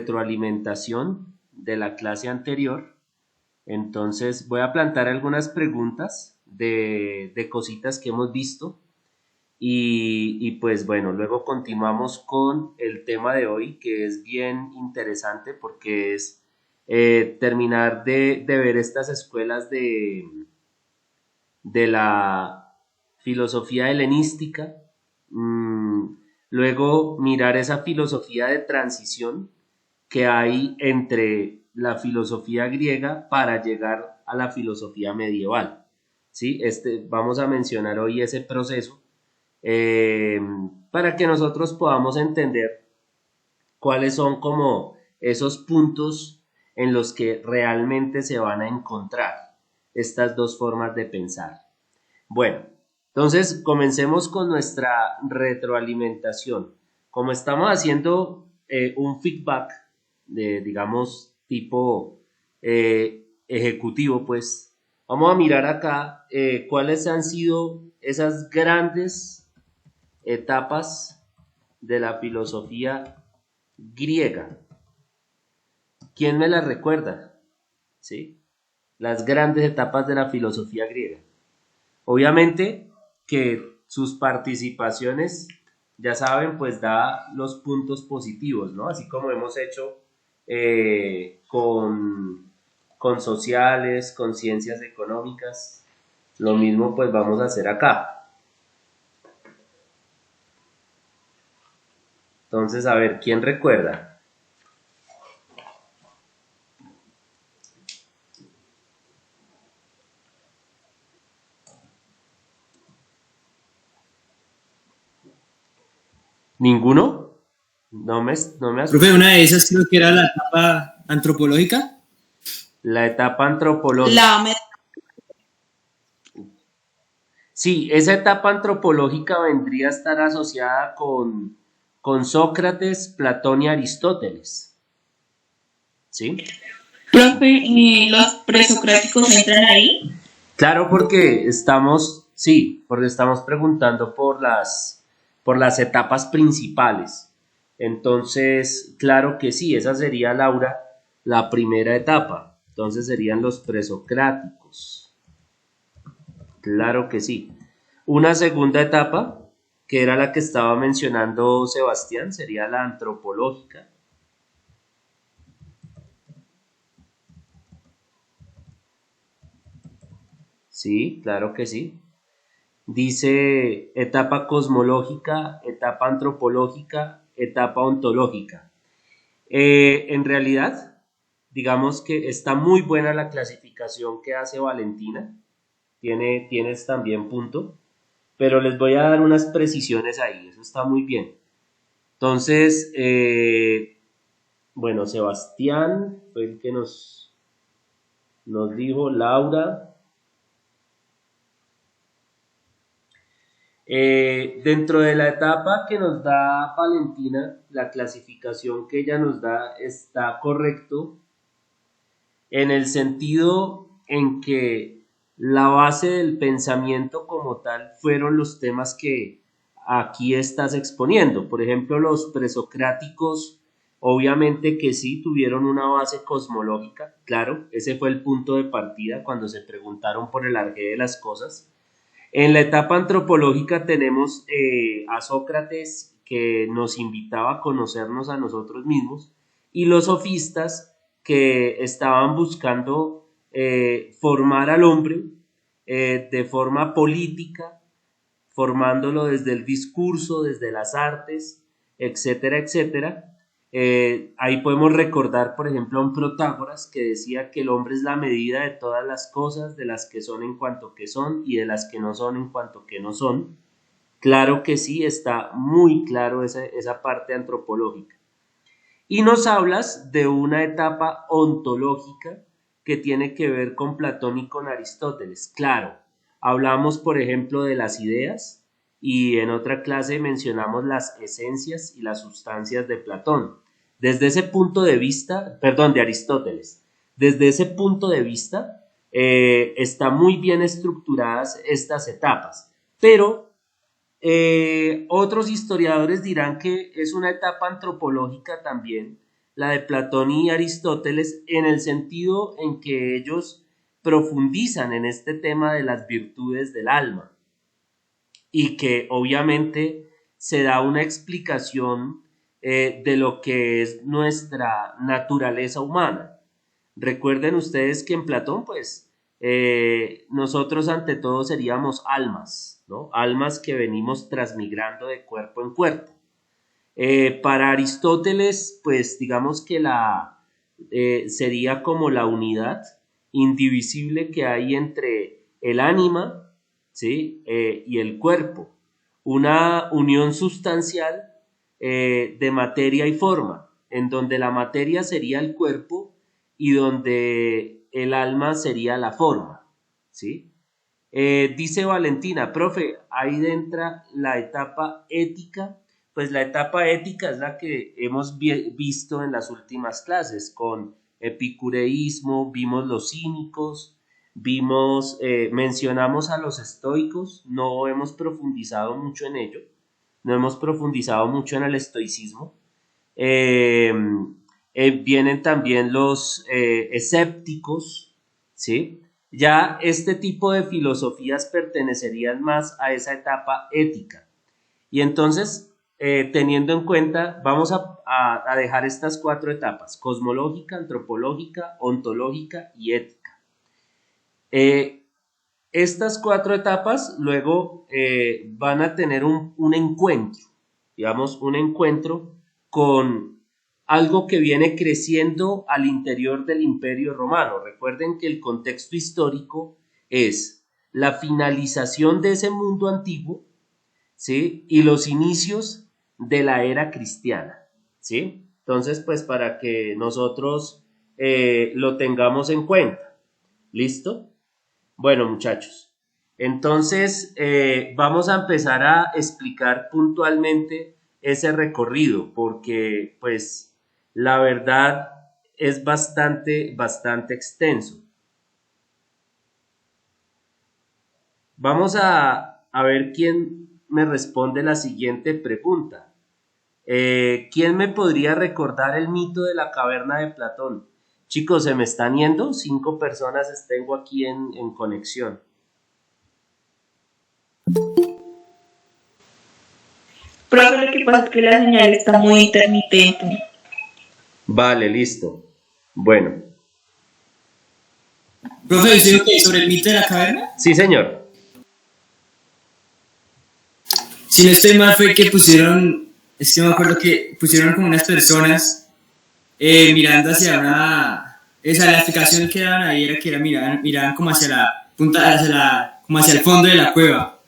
retroalimentación de la clase anterior. Entonces voy a plantear algunas preguntas de cositas que hemos visto y pues bueno, luego continuamos con el tema de hoy, que es bien interesante porque es terminar de ver estas escuelas de la filosofía helenística, mmm, luego mirar esa filosofía de transición que hay entre la filosofía griega para llegar a la filosofía medieval. ¿Sí? Vamos a mencionar hoy ese proceso eh, para que nosotros podamos entender cuáles son como esos puntos en los que realmente se van a encontrar estas dos formas de pensar. Bueno, entonces comencemos con nuestra retroalimentación. Como estamos haciendo un feedback de, digamos, tipo ejecutivo, pues vamos a mirar acá cuáles han sido esas grandes etapas de la filosofía griega. ¿Quién me las recuerda? ¿Sí? Las grandes etapas de la filosofía griega. Obviamente que sus participaciones, ya saben, pues da los puntos positivos, ¿no? Así como hemos hecho con sociales, con ciencias económicas, lo mismo pues vamos a hacer acá. Entonces, a ver, ¿quién recuerda? ¿Ninguno? No me Profe, asusten. una de esas creo que era la etapa antropológica. La etapa antropológica. La me- Sí, esa etapa antropológica vendría a estar asociada con Sócrates, Platón y Aristóteles. ¿Sí? Profe, ¿y los presocráticos entran ahí? Claro, porque estamos preguntando por las etapas principales. Entonces, claro que sí, esa sería, Laura, la primera etapa. Entonces serían los presocráticos. Claro que sí. Una segunda etapa, que era la que estaba mencionando Sebastián, sería la antropológica. Sí, claro que sí. Dice etapa cosmológica, etapa antropológica, etapa ontológica. En realidad, digamos que está muy buena la clasificación que hace Valentina. Tienes también punto, pero les voy a dar unas precisiones ahí, eso está muy bien. Entonces, bueno, Sebastián fue el que nos dijo, Laura. Dentro de la etapa que nos da Valentina, la clasificación que ella nos da está correcto en el sentido en que la base del pensamiento como tal fueron los temas que aquí estás exponiendo. Por ejemplo, los presocráticos, obviamente que sí tuvieron una base cosmológica, claro, ese fue el punto de partida cuando se preguntaron por el arqué de las cosas. En la etapa antropológica tenemos a Sócrates que nos invitaba a conocernos a nosotros mismos y los sofistas que estaban buscando formar al hombre de forma política, formándolo desde el discurso, desde las artes, etcétera, etcétera. Ahí podemos recordar, por ejemplo, a un Protágoras que decía que el hombre es la medida de todas las cosas, de las que son en cuanto que son y de las que no son en cuanto que no son. Claro que sí, está muy claro esa parte antropológica. Y nos hablas de una etapa ontológica que tiene que ver con Platón y con Aristóteles. Claro, hablamos, por ejemplo, de las ideas y en otra clase mencionamos las esencias y las sustancias de Platón. Desde ese punto de vista, perdón, de Aristóteles, desde ese punto de vista están muy bien estructuradas estas etapas, pero otros historiadores dirán que es una etapa antropológica también, la de Platón y Aristóteles, en el sentido en que ellos profundizan en este tema de las virtudes del alma y que obviamente se da una explicación de lo que es nuestra naturaleza humana. Recuerden ustedes que en Platón, pues, nosotros ante todo seríamos almas, ¿no? Almas que venimos transmigrando de cuerpo en cuerpo. Para Aristóteles, pues, digamos que sería como la unidad indivisible que hay entre el ánima, ¿sí? Y el cuerpo, una unión sustancial de materia y forma, en donde la materia sería el cuerpo y donde el alma sería la forma, ¿sí? Dice Valentina, profe, ahí entra la etapa ética. Pues la etapa ética es la que hemos visto en las últimas clases, con epicureísmo, vimos los cínicos, mencionamos a los estoicos, no hemos profundizado mucho en ello, no hemos profundizado mucho en el estoicismo. Vienen también los escépticos, ¿sí? Ya este tipo de filosofías pertenecerían más a esa etapa ética. Y entonces, teniendo en cuenta, vamos a dejar estas 4 etapas: cosmológica, antropológica, ontológica y ética. Estas 4 etapas luego van a tener un encuentro, digamos, un encuentro con algo que viene creciendo al interior del Imperio Romano. Recuerden que el contexto histórico es la finalización de ese mundo antiguo, ¿sí? Y los inicios de la era cristiana, ¿sí? Entonces, pues para que nosotros lo tengamos en cuenta. ¿Listo? Bueno, muchachos, entonces vamos a empezar a explicar puntualmente ese recorrido, porque pues la verdad es bastante extenso. Vamos a ver quién me responde la siguiente pregunta. ¿Quién me podría recordar el mito de la caverna de Platón? Chicos, se me están yendo, 5 personas tengo aquí en conexión. Pero lo que pasa es que la señal está muy intermitente. Vale, listo. Bueno. Profe, ¿usted qué? ¿Sobre el mito de la caverna? Sí, señor. Si no estoy mal fue que pusieron, es que me acuerdo que pusieron como unas personas mirando hacia una, esa la explicación que daban ahí era que miraban como hacia la punta, como hacia el fondo de la cueva.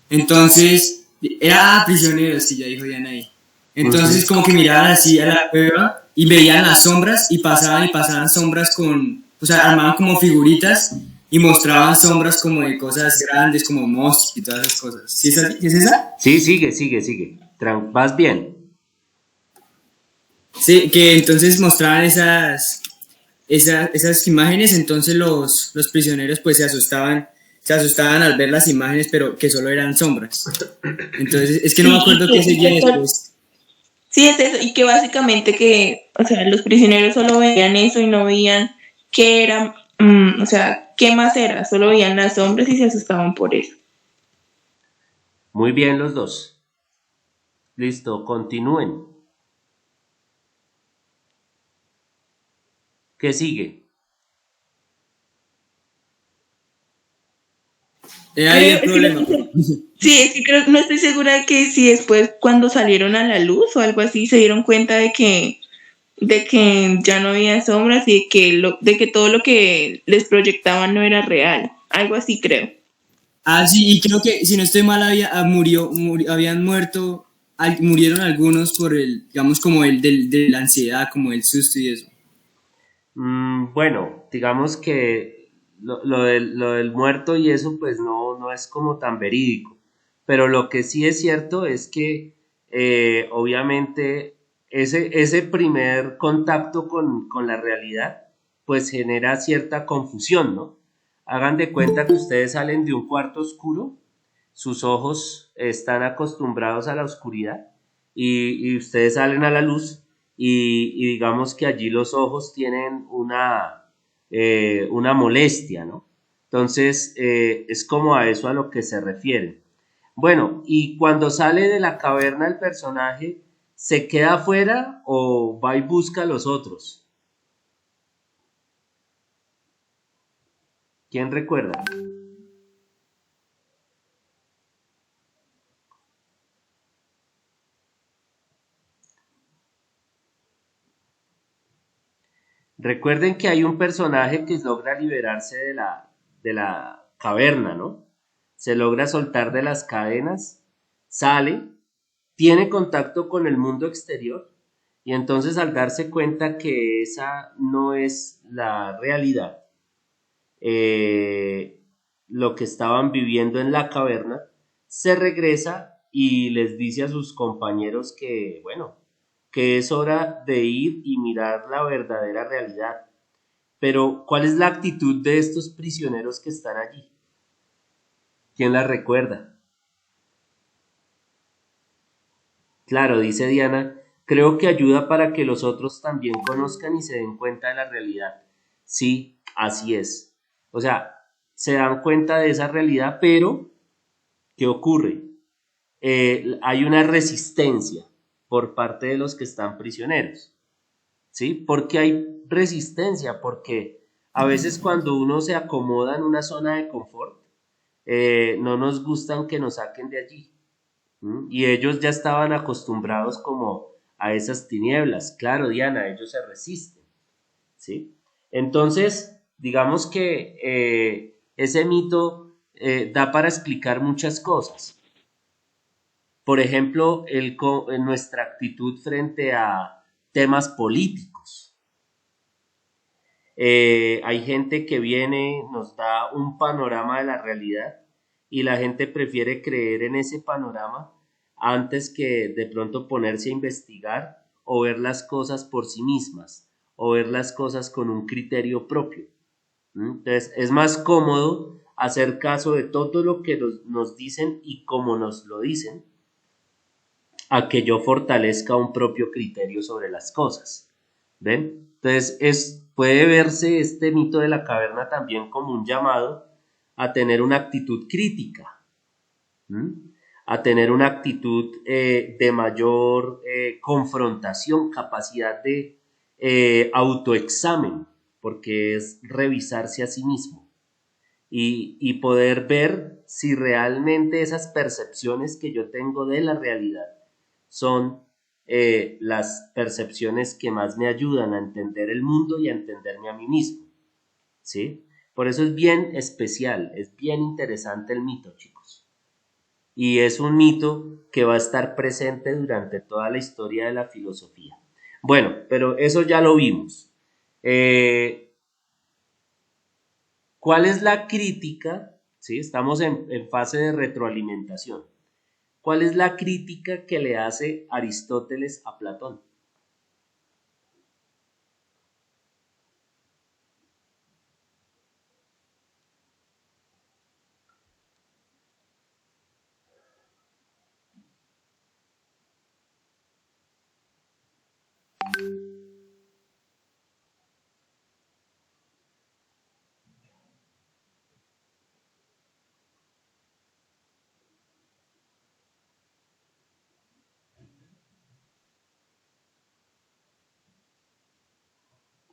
Entonces, era prisioneros, que ya dijo Diana ahí. Entonces como que miraban así a la cueva y veían las sombras y pasaban sombras con, o sea, armaban como figuritas y mostraban sombras como de cosas grandes, como monstruos y todas esas cosas. ¿Sí es esa? Sí, sigue. Vas bien. Sí, que entonces mostraban esas imágenes, entonces los prisioneros pues se asustaban al ver las imágenes, pero que solo eran sombras. Entonces, es que no me acuerdo qué seguía después. Sí, es eso, y que básicamente que, o sea, los prisioneros solo veían eso y no veían qué era, o sea, qué más era, solo veían las sombras y se asustaban por eso. Muy bien los dos. Listo, continúen. ¿Qué sigue? Ahí el problema. Sí, es que no estoy segura de que si después cuando salieron a la luz o algo así se dieron cuenta de que ya no había sombras y de que todo lo que les proyectaban no era real. Algo así creo. Ah, sí, y creo que si no estoy mal habían muerto, murieron algunos por digamos como de la ansiedad, como el susto y eso. Bueno, digamos que lo del muerto y eso pues no es como tan verídico, pero lo que sí es cierto es que obviamente ese primer contacto con la realidad pues genera cierta confusión, ¿no? Hagan de cuenta que ustedes salen de un cuarto oscuro, sus ojos están acostumbrados a la oscuridad y ustedes salen a la luz y digamos que allí los ojos tienen una molestia, ¿no? Entonces, es como a eso a lo que se refiere. Bueno, y cuando sale de la caverna el personaje, ¿se queda afuera o va y busca a los otros? ¿Quién recuerda? Recuerden que hay un personaje que logra liberarse de la caverna, ¿no? Se logra soltar de las cadenas, sale, tiene contacto con el mundo exterior y entonces al darse cuenta que esa no es la realidad, eh, lo que estaban viviendo en la caverna, se regresa y les dice a sus compañeros que, bueno, que es hora de ir y mirar la verdadera realidad. Pero, ¿cuál es la actitud de estos prisioneros que están allí? ¿Quién la recuerda? Claro, dice Diana, creo que ayuda para que los otros también conozcan y se den cuenta de la realidad. Sí, así es. O sea, se dan cuenta de esa realidad, pero ¿qué ocurre? Hay una resistencia por parte de los que están prisioneros. ¿Sí? ¿Por qué hay resistencia? Porque a veces cuando uno se acomoda en una zona de confort, no nos gustan que nos saquen de allí. Y ellos ya estaban acostumbrados como a esas tinieblas. Claro, Diana, ellos se resisten, ¿sí? Entonces, digamos que ese mito da para explicar muchas cosas. Por ejemplo, en nuestra actitud frente a temas políticos. Hay gente que viene, nos da un panorama de la realidad y la gente prefiere creer en ese panorama antes que de pronto ponerse a investigar o ver las cosas por sí mismas o ver las cosas con un criterio propio. Entonces es más cómodo hacer caso de todo lo que nos dicen y cómo nos lo dicen a que yo fortalezca un propio criterio sobre las cosas. ¿Ven? Entonces puede verse este mito de la caverna también como un llamado a tener una actitud crítica, ¿m? A tener una actitud de mayor confrontación, capacidad de autoexamen, porque es revisarse a sí mismo y poder ver si realmente esas percepciones que yo tengo de la realidad son las percepciones que más me ayudan a entender el mundo y a entenderme a mí mismo, ¿sí? Por eso es bien especial, es bien interesante el mito, chicos. Y es un mito que va a estar presente durante toda la historia de la filosofía. Bueno, pero eso ya lo vimos. ¿Cuál es la crítica? ¿Sí? Estamos en fase de retroalimentación. ¿Cuál es la crítica que le hace Aristóteles a Platón?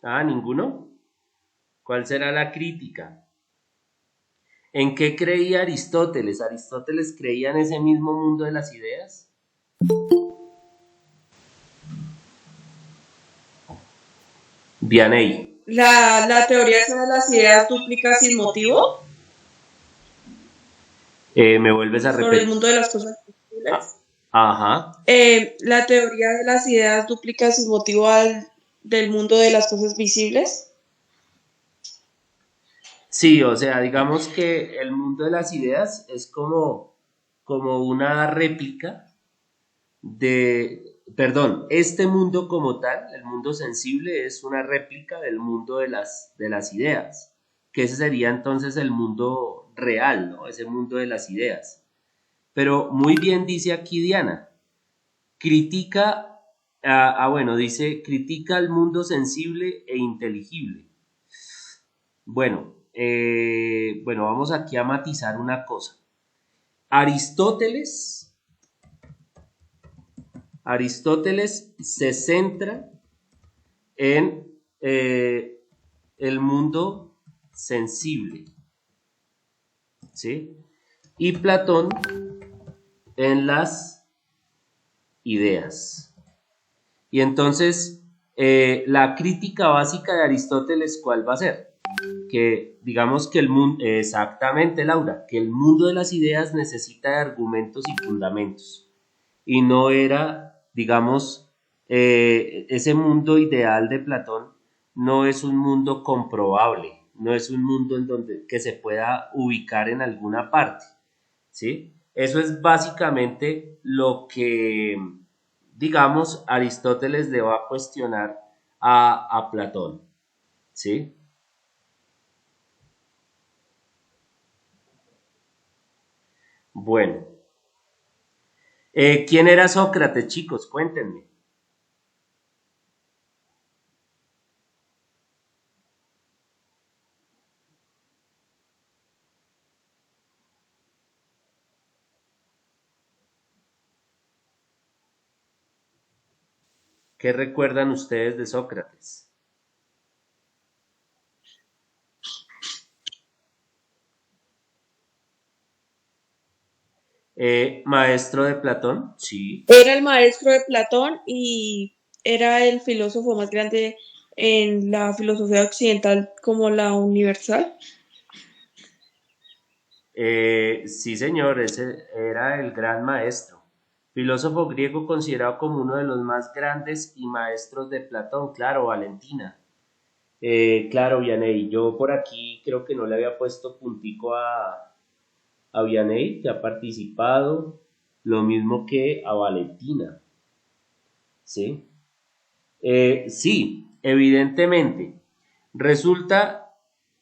Ah, ¿ninguno? ¿Cuál será la crítica? ¿En qué creía Aristóteles? ¿Aristóteles creía en ese mismo mundo de las ideas? Vianey. La teoría esa de las ideas dúplicas sin motivo ¿Me vuelves a sobre el repetir? mundo de las cosas visibles. Ajá. La teoría de las ideas dúplicas sin motivo del mundo de las cosas visibles. Sí, o sea, digamos que el mundo de las ideas es como una réplica perdón, este mundo como tal, el mundo sensible, es una réplica del mundo de las ideas, que ese sería entonces el mundo real, ¿no? Ese mundo de las ideas. Pero muy bien dice aquí Diana, critica Bueno, dice, critica el mundo sensible e inteligible. Bueno, vamos aquí a matizar una cosa. Aristóteles se centra en el mundo sensible, ¿sí? Y Platón en las ideas. Y entonces, la crítica básica de Aristóteles, ¿cuál va a ser? Que digamos que el mundo, exactamente Laura, que el mundo de las ideas necesita de argumentos y fundamentos. Y no era, digamos, ese mundo ideal de Platón no es un mundo comprobable, no es un mundo en donde que se pueda ubicar en alguna parte, ¿sí? Eso es básicamente lo que, digamos, Aristóteles le va a cuestionar a Platón, ¿sí? Bueno, ¿quién era Sócrates, chicos? Cuéntenme. ¿Qué recuerdan ustedes de Sócrates? ¿Maestro de Platón? Sí. Era el maestro de Platón y era el filósofo más grande en la filosofía occidental como la universal. Sí, señor, ese era el gran maestro. Filósofo griego considerado como uno de los más grandes y maestros de Platón, claro, Valentina. Claro, Vianey, yo por aquí creo que no le había puesto puntico a Vianey, que ha participado, lo mismo que a Valentina, ¿sí? Sí, evidentemente. Resulta,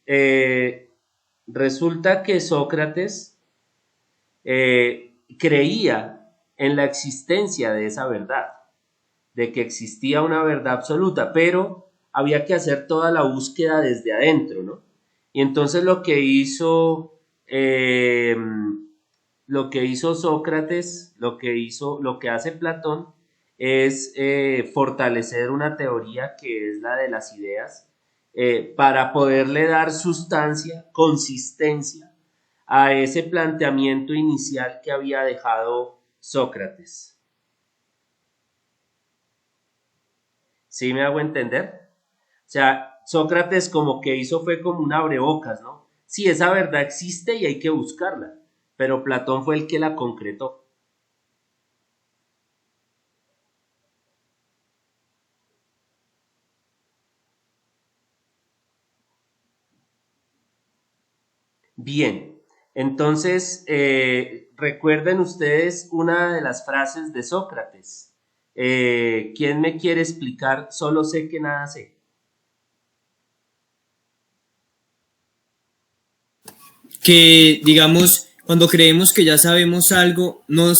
eh, resulta que Sócrates creía en la existencia de esa verdad, de que existía una verdad absoluta, pero había que hacer toda la búsqueda desde adentro, ¿no? Y entonces lo que hizo Sócrates, lo que hace Platón es fortalecer una teoría que es la de las ideas, para poderle dar sustancia, consistencia a ese planteamiento inicial que había dejado Sócrates. ¿Sí me hago entender? O sea, Sócrates como que hizo fue como un abrebocas, ¿no? Sí, esa verdad existe y hay que buscarla, pero Platón fue el que la concretó. Bien, entonces recuerden ustedes una de las frases de Sócrates. ¿Quién me quiere explicar? Solo sé que nada sé. Que digamos, cuando creemos que ya sabemos algo, no lo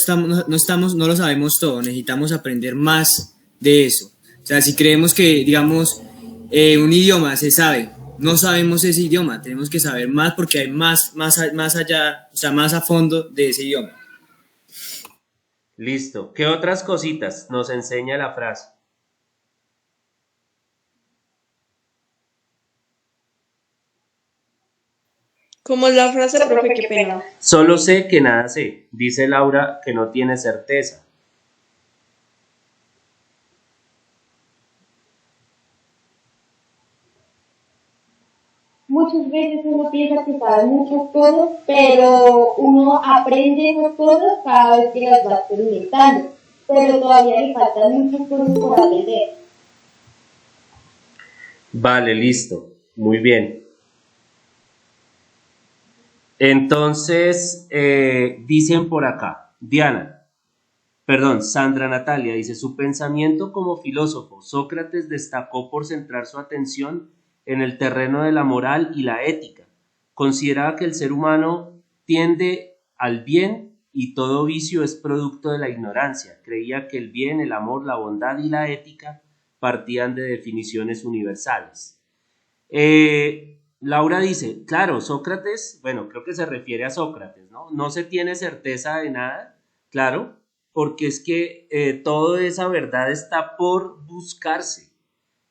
sabemos todo, necesitamos aprender más de eso. O sea, si creemos que, digamos, un idioma se sabe, no sabemos ese idioma, tenemos que saber más porque hay más allá, o sea, más a fondo de ese idioma. Listo. ¿Qué otras cositas nos enseña la frase? ¿Cómo es la frase, profe? Qué pena. Solo sé que nada sé, dice Laura que no tiene certeza. Muchas veces uno piensa que sabe muchas cosas, pero uno aprende esas cosas cada vez que las va experimentando, pero todavía le faltan muchas cosas por aprender. Vale, listo. Muy bien. Entonces, dicen por acá, Sandra Natalia dice, su pensamiento como filósofo, Sócrates destacó por centrar su atención en el terreno de la moral y la ética. Consideraba que el ser humano tiende al bien y todo vicio es producto de la ignorancia. Creía que el bien, el amor, la bondad y la ética partían de definiciones universales. Laura dice, claro, Sócrates, bueno, creo que se refiere a Sócrates, ¿no? No se tiene certeza de nada, claro, porque es que toda esa verdad está por buscarse,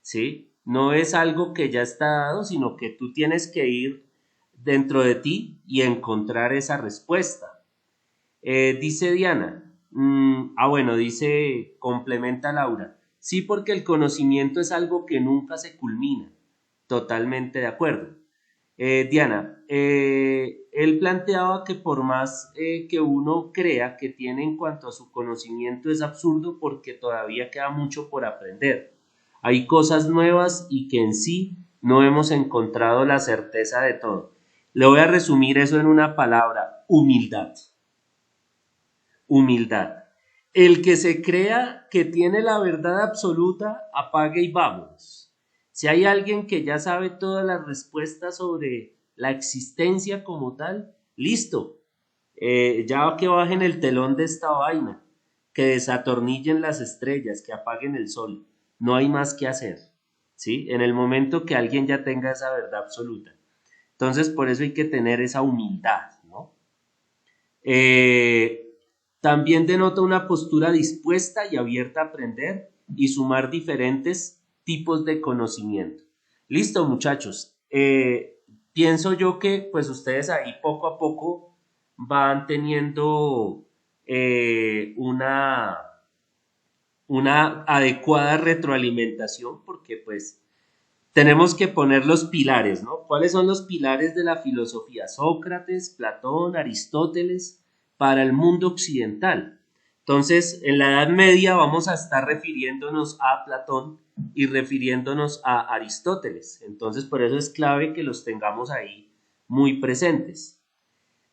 ¿sí? No es algo que ya está dado, sino que tú tienes que ir dentro de ti y encontrar esa respuesta. Dice Diana, bueno, dice, complementa Laura, sí, porque el conocimiento es algo que nunca se culmina. Totalmente de acuerdo. Diana, él planteaba que por más que uno crea que tiene en cuanto a su conocimiento es absurdo porque todavía queda mucho por aprender. Hay cosas nuevas y que en sí no hemos encontrado la certeza de todo. Le voy a resumir eso en una palabra, humildad. Humildad. El que se crea que tiene la verdad absoluta, apague y vámonos. Si hay alguien que ya sabe todas las respuestas sobre la existencia como tal, listo. Ya que bajen el telón de esta vaina, que desatornillen las estrellas, que apaguen el sol. No hay más que hacer, ¿sí? En el momento que alguien ya tenga esa verdad absoluta. Entonces, por eso hay que tener esa humildad, ¿no? También denota una postura dispuesta y abierta a aprender y sumar diferentes tipos de conocimiento. Listo, muchachos. Pienso yo que pues ustedes ahí poco a poco van teniendo una adecuada retroalimentación porque pues tenemos que poner los pilares, ¿no? ¿Cuáles son los pilares de la filosofía? Sócrates, Platón, Aristóteles, para el mundo occidental. Entonces, en la Edad Media vamos a estar refiriéndonos a Platón y refiriéndonos a Aristóteles. Entonces, por eso es clave que los tengamos ahí muy presentes.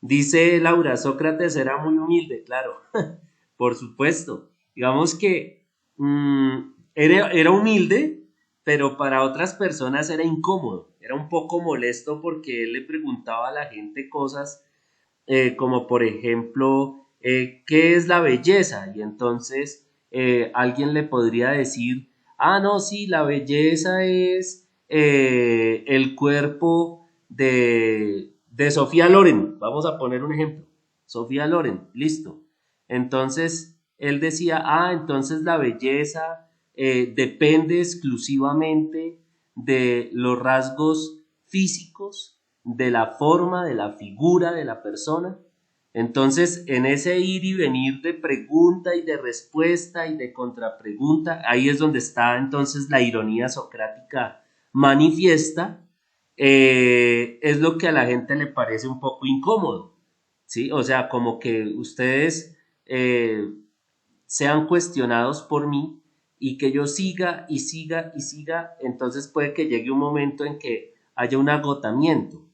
Dice Laura, Sócrates era muy humilde, claro, por supuesto. Digamos que era humilde, pero para otras personas era incómodo, era un poco molesto porque él le preguntaba a la gente cosas como por ejemplo, ¿qué es la belleza? Y entonces alguien le podría decir, no, sí, la belleza es el cuerpo de Sofía Loren, vamos a poner un ejemplo, Sofía Loren, listo. Entonces él decía, entonces la belleza depende exclusivamente de los rasgos físicos, de la forma, de la figura de la persona. Entonces, en ese ir y venir de pregunta y de respuesta y de contrapregunta, ahí es donde está entonces la ironía socrática manifiesta, es lo que a la gente le parece un poco incómodo, ¿sí? O sea, como que ustedes sean cuestionados por mí y que yo siga y siga y siga, entonces puede que llegue un momento en que haya un agotamiento.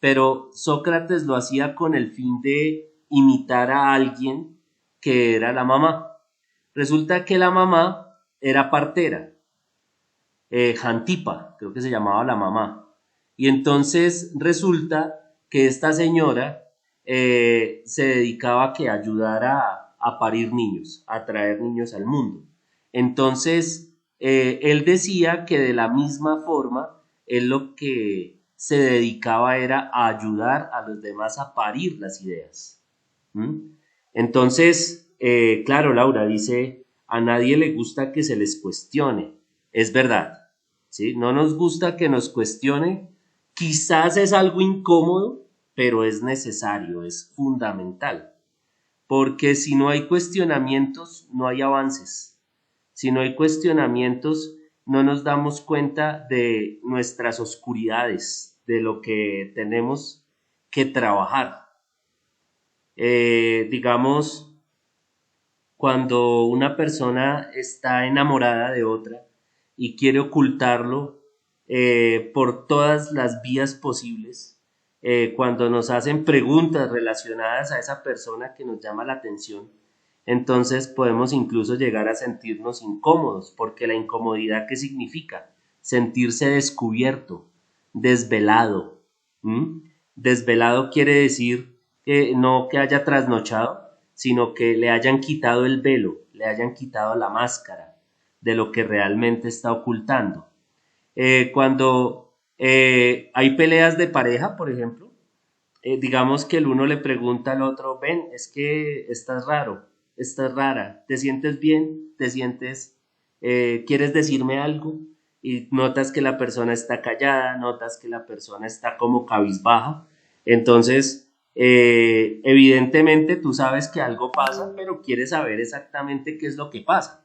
Pero Sócrates lo hacía con el fin de imitar a alguien que era la mamá. Resulta que la mamá era partera, Jantipa, creo que se llamaba la mamá. Y entonces resulta que esta señora se dedicaba a ayudar a parir niños, a traer niños al mundo. Entonces, él decía que de la misma forma, él lo que se dedicaba era a ayudar a los demás a parir las ideas. Entonces, claro, Laura dice, a nadie le gusta que se les cuestione. Es verdad, ¿sí? No nos gusta que nos cuestione. Quizás es algo incómodo, pero es necesario, es fundamental. Porque si no hay cuestionamientos, no hay avances. Si no hay cuestionamientos, no nos damos cuenta de nuestras oscuridades, de lo que tenemos que trabajar. Digamos, cuando una persona está enamorada de otra y quiere ocultarlo por todas las vías posibles, cuando nos hacen preguntas relacionadas a esa persona que nos llama la atención, entonces podemos incluso llegar a sentirnos incómodos, porque la incomodidad, ¿qué significa? Sentirse descubierto, desvelado. Desvelado quiere decir que no que haya trasnochado, sino que le hayan quitado el velo, le hayan quitado la máscara de lo que realmente está ocultando. Cuando hay peleas de pareja, por ejemplo, digamos que el uno le pregunta al otro, ven, es que estás raro, estás rara, ¿te sientes bien? ¿Te sientes, quieres decirme algo? Y notas que la persona está callada, notas que la persona está como cabizbaja. Entonces, evidentemente tú sabes que algo pasa, pero quieres saber exactamente qué es lo que pasa,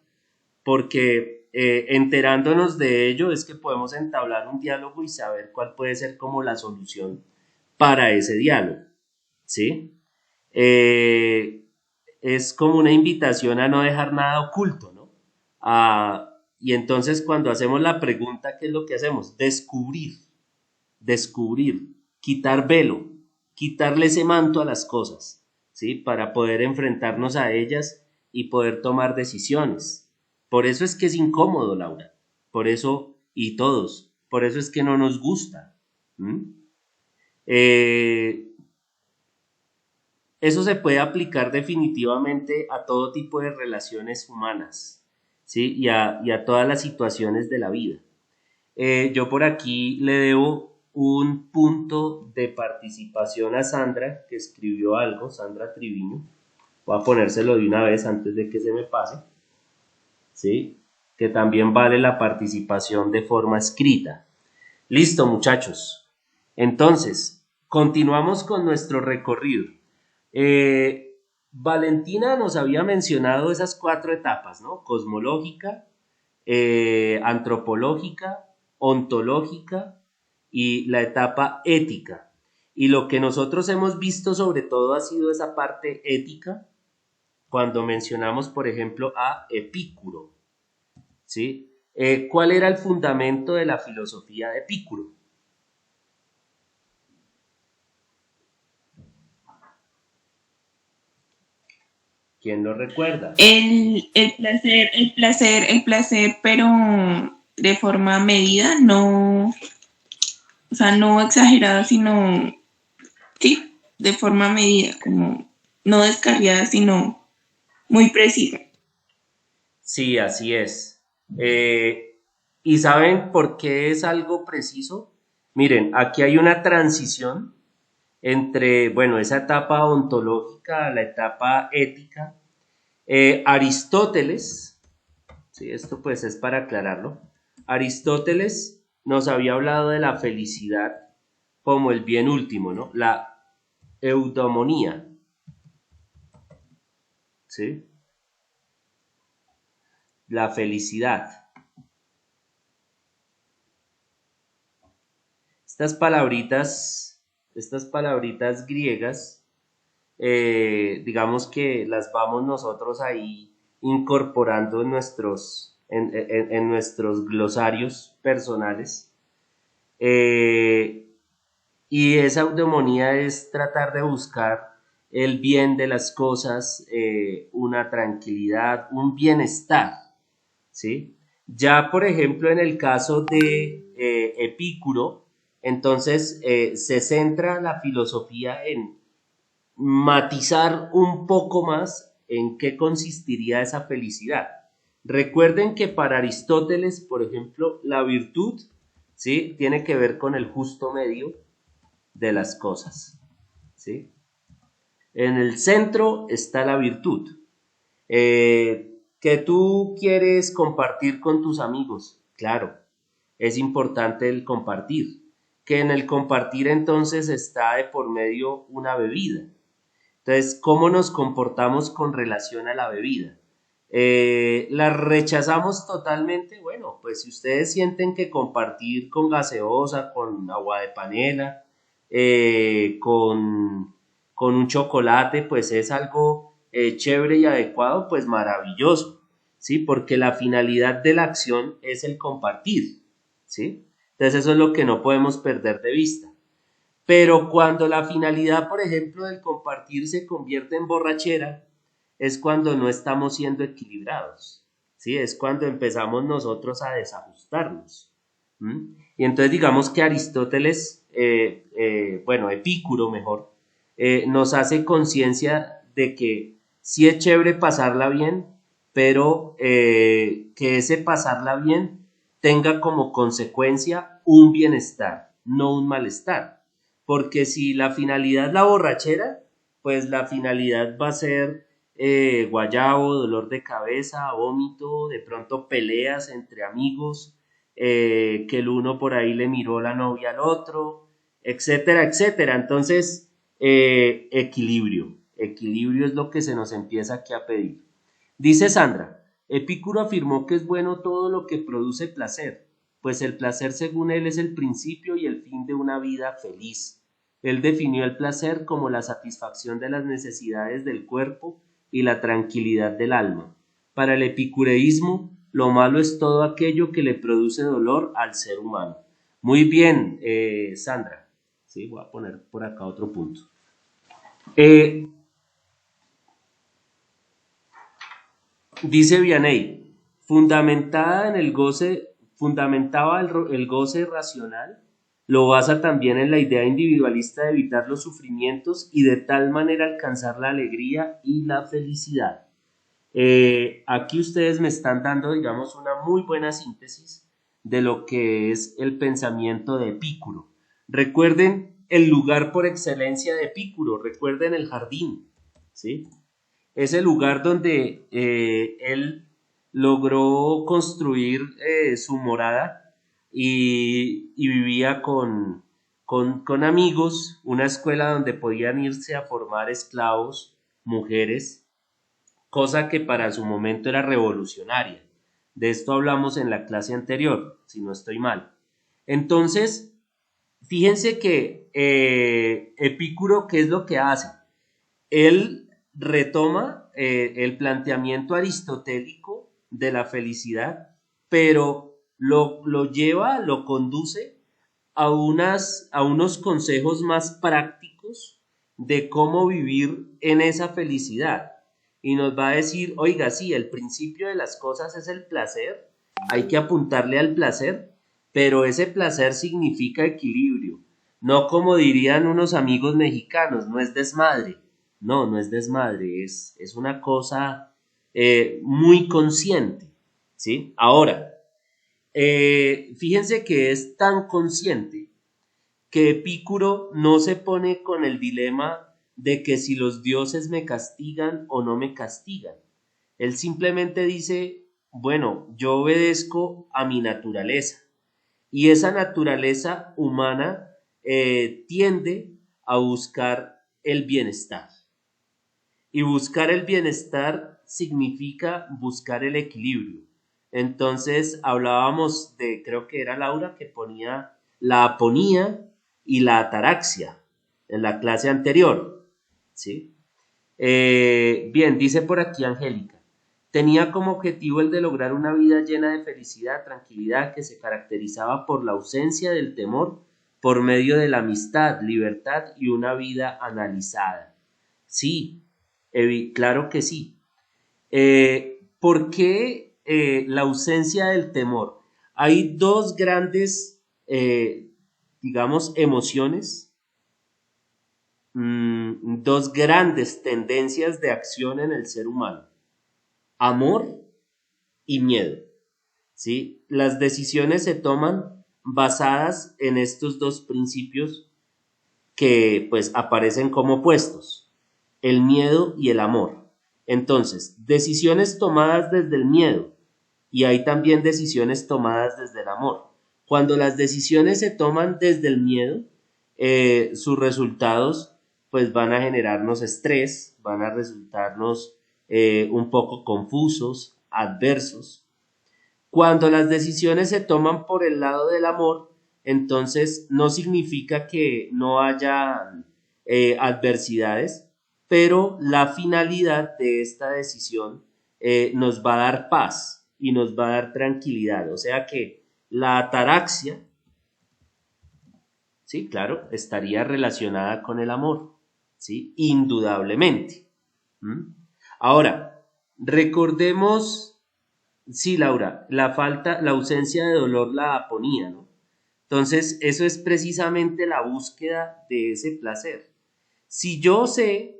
porque enterándonos de ello es que podemos entablar un diálogo y saber cuál puede ser como la solución para ese diálogo, ¿sí? Eh, es como una invitación a no dejar nada oculto, ¿no? Y entonces cuando hacemos la pregunta, ¿qué es lo que hacemos? Descubrir, quitar velo, quitarle ese manto a las cosas, ¿sí? Para poder enfrentarnos a ellas y poder tomar decisiones. Por eso es que es incómodo, Laura. Por eso, y todos, por eso es que no nos gusta. Eso se puede aplicar definitivamente a todo tipo de relaciones humanas, ¿sí? Y a todas las situaciones de la vida. Yo por aquí le debo un punto de participación a Sandra, que escribió algo, Sandra Triviño. Voy a ponérselo de una vez antes de que se me pase, ¿sí? Que también vale la participación de forma escrita. Listo, muchachos. Entonces, continuamos con nuestro recorrido. Valentina nos había mencionado esas 4 etapas, ¿no? Cosmológica, antropológica, ontológica y la etapa ética. Y lo que nosotros hemos visto sobre todo ha sido esa parte ética cuando mencionamos, por ejemplo, a Epicuro, ¿sí? ¿Cuál era el fundamento de la filosofía de Epicuro? ¿Quién lo recuerda? El placer, pero de forma medida, no, o sea, no exagerada, sino, sí, de forma medida, como no descarriada, sino muy precisa. Sí, así es. ¿Y saben por qué es algo preciso? Miren, aquí hay una transición entre, bueno, esa etapa ontológica a la etapa ética. Aristóteles, sí, esto pues es para aclararlo, Aristóteles nos había hablado de la felicidad como el bien último, ¿no? La eudamonía, ¿sí? La felicidad. Estas palabritas griegas, digamos que las vamos nosotros ahí incorporando en nuestros glosarios personales. Y esa eudemonía es tratar de buscar el bien de las cosas, una tranquilidad, un bienestar, ¿sí? Ya, por ejemplo, en el caso de Epicuro, entonces se centra la filosofía en matizar un poco más en qué consistiría esa felicidad. Recuerden que para Aristóteles, por ejemplo, la virtud, ¿sí? Tiene que ver con el justo medio de las cosas, ¿sí? En el centro está la virtud. Que tú quieres compartir con tus amigos, claro, es importante el compartir. Que en el compartir entonces está de por medio una bebida. Entonces, ¿cómo nos comportamos con relación a la bebida? ¿La rechazamos totalmente? Bueno, pues si ustedes sienten que compartir con gaseosa, con agua de panela, con un chocolate, pues es algo chévere y adecuado, pues maravilloso, ¿sí? Porque la finalidad de la acción es el compartir, ¿sí? Entonces eso es lo que no podemos perder de vista. Pero cuando la finalidad, por ejemplo, del compartir se convierte en borrachera, es cuando no estamos siendo equilibrados, ¿sí? Es cuando empezamos nosotros a desajustarnos. Y entonces digamos que Aristóteles, bueno, Epicuro mejor, nos hace conciencia de que sí es chévere pasarla bien, pero que ese pasarla bien tenga como consecuencia un bienestar, no un malestar. Porque si la finalidad es la borrachera, pues la finalidad va a ser guayabo, dolor de cabeza, vómito, de pronto peleas entre amigos, que el uno por ahí le miró la novia al otro, etcétera, etcétera. Entonces, equilibrio. Equilibrio es lo que se nos empieza aquí a pedir. Dice Sandra, Epicuro afirmó que es bueno todo lo que produce placer, pues el placer según él es el principio y el fin de una vida feliz. Él definió el placer como la satisfacción de las necesidades del cuerpo y la tranquilidad del alma. Para el epicureísmo, lo malo es todo aquello que le produce dolor al ser humano. Muy bien, Sandra. Sí, voy a poner por acá otro punto. Dice Vianney, fundamentaba el goce racional, lo basa también en la idea individualista de evitar los sufrimientos y de tal manera alcanzar la alegría y la felicidad. Aquí ustedes me están dando, digamos, una muy buena síntesis de lo que es el pensamiento de Epicuro. Recuerden el lugar por excelencia de Epicuro, recuerden el jardín, ¿sí? Es el lugar donde él logró construir su morada y vivía con amigos, una escuela donde podían irse a formar esclavos, mujeres, cosa que para su momento era revolucionaria. De esto hablamos en la clase anterior, si no estoy mal. Entonces, fíjense que Epicuro, ¿qué es lo que hace? Él retoma el planteamiento aristotélico de la felicidad, pero lo lleva, lo conduce a unos consejos más prácticos de cómo vivir en esa felicidad. Y nos va a decir, oiga, sí, el principio de las cosas es el placer, hay que apuntarle al placer, pero ese placer significa equilibrio, no como dirían unos amigos mexicanos, no es desmadre. No, no es desmadre, es una cosa muy consciente, ¿sí? Ahora, fíjense que es tan consciente que Epicuro no se pone con el dilema de que si los dioses me castigan o no me castigan. Él simplemente dice, bueno, yo obedezco a mi naturaleza y esa naturaleza humana tiende a buscar el bienestar. Y buscar el bienestar significa buscar el equilibrio. Entonces hablábamos de, creo que era Laura, que ponía la aponía y la ataraxia en la clase anterior, ¿sí? Bien, dice por aquí Angélica, tenía como objetivo el de lograr una vida llena de felicidad, tranquilidad, que se caracterizaba por la ausencia del temor, por medio de la amistad, libertad y una vida analizada. Sí, claro que sí. ¿Por qué la ausencia del temor? Hay dos grandes, digamos, emociones, dos grandes tendencias de acción en el ser humano: amor y miedo, ¿sí? Las decisiones se toman basadas en estos dos principios que pues aparecen como opuestos: el miedo y el amor. Entonces, decisiones tomadas desde el miedo y hay también decisiones tomadas desde el amor. Cuando las decisiones se toman desde el miedo, sus resultados pues van a generarnos estrés, van a resultarnos un poco confusos, adversos. Cuando las decisiones se toman por el lado del amor, entonces no significa que no haya adversidades, pero la finalidad de esta decisión nos va a dar paz y nos va a dar tranquilidad. O sea que la ataraxia, sí, claro, estaría relacionada con el amor, sí, indudablemente. Ahora, recordemos, sí, Laura, la ausencia de dolor, la aponía, ¿no? Entonces, eso es precisamente la búsqueda de ese placer. Si yo sé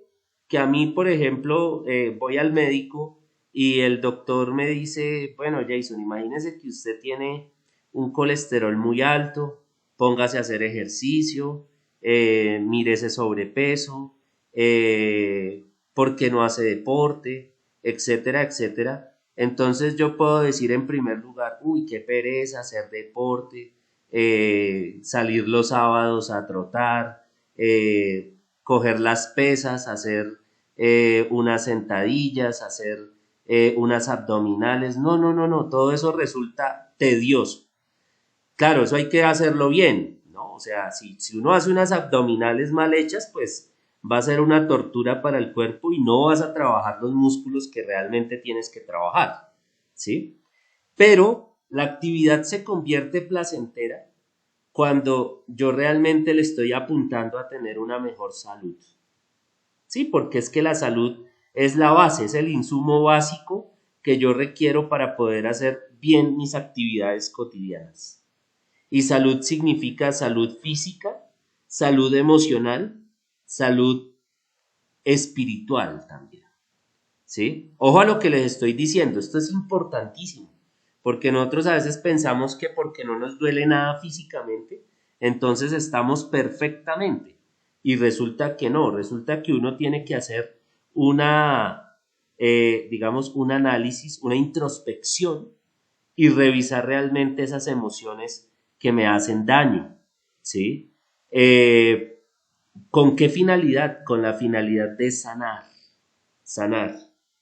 que a mí, por ejemplo, voy al médico y el doctor me dice, bueno, Jason, imagínese que usted tiene un colesterol muy alto, póngase a hacer ejercicio, mire ese sobrepeso, por qué no hace deporte, etcétera, etcétera. Entonces yo puedo decir en primer lugar, uy, qué pereza hacer deporte, salir los sábados a trotar, coger las pesas, hacer unas sentadillas, hacer unas abdominales. No, no, no, no, todo eso resulta tedioso. Claro, eso hay que hacerlo bien, ¿no? O sea, si uno hace unas abdominales mal hechas, pues va a ser una tortura para el cuerpo y no vas a trabajar los músculos que realmente tienes que trabajar, ¿sí? Pero la actividad se convierte placentera cuando yo realmente le estoy apuntando a tener una mejor salud, ¿sí? Porque es que la salud es la base, es el insumo básico que yo requiero para poder hacer bien mis actividades cotidianas. Y salud significa salud física, salud emocional, salud espiritual también, ¿sí? Ojo a lo que les estoy diciendo, esto es importantísimo, porque nosotros a veces pensamos que porque no nos duele nada físicamente, entonces estamos perfectamente, y resulta que no, resulta que uno tiene que hacer digamos, un análisis, una introspección, y revisar realmente esas emociones que me hacen daño, ¿sí? ¿Con qué finalidad? Con la finalidad de sanar,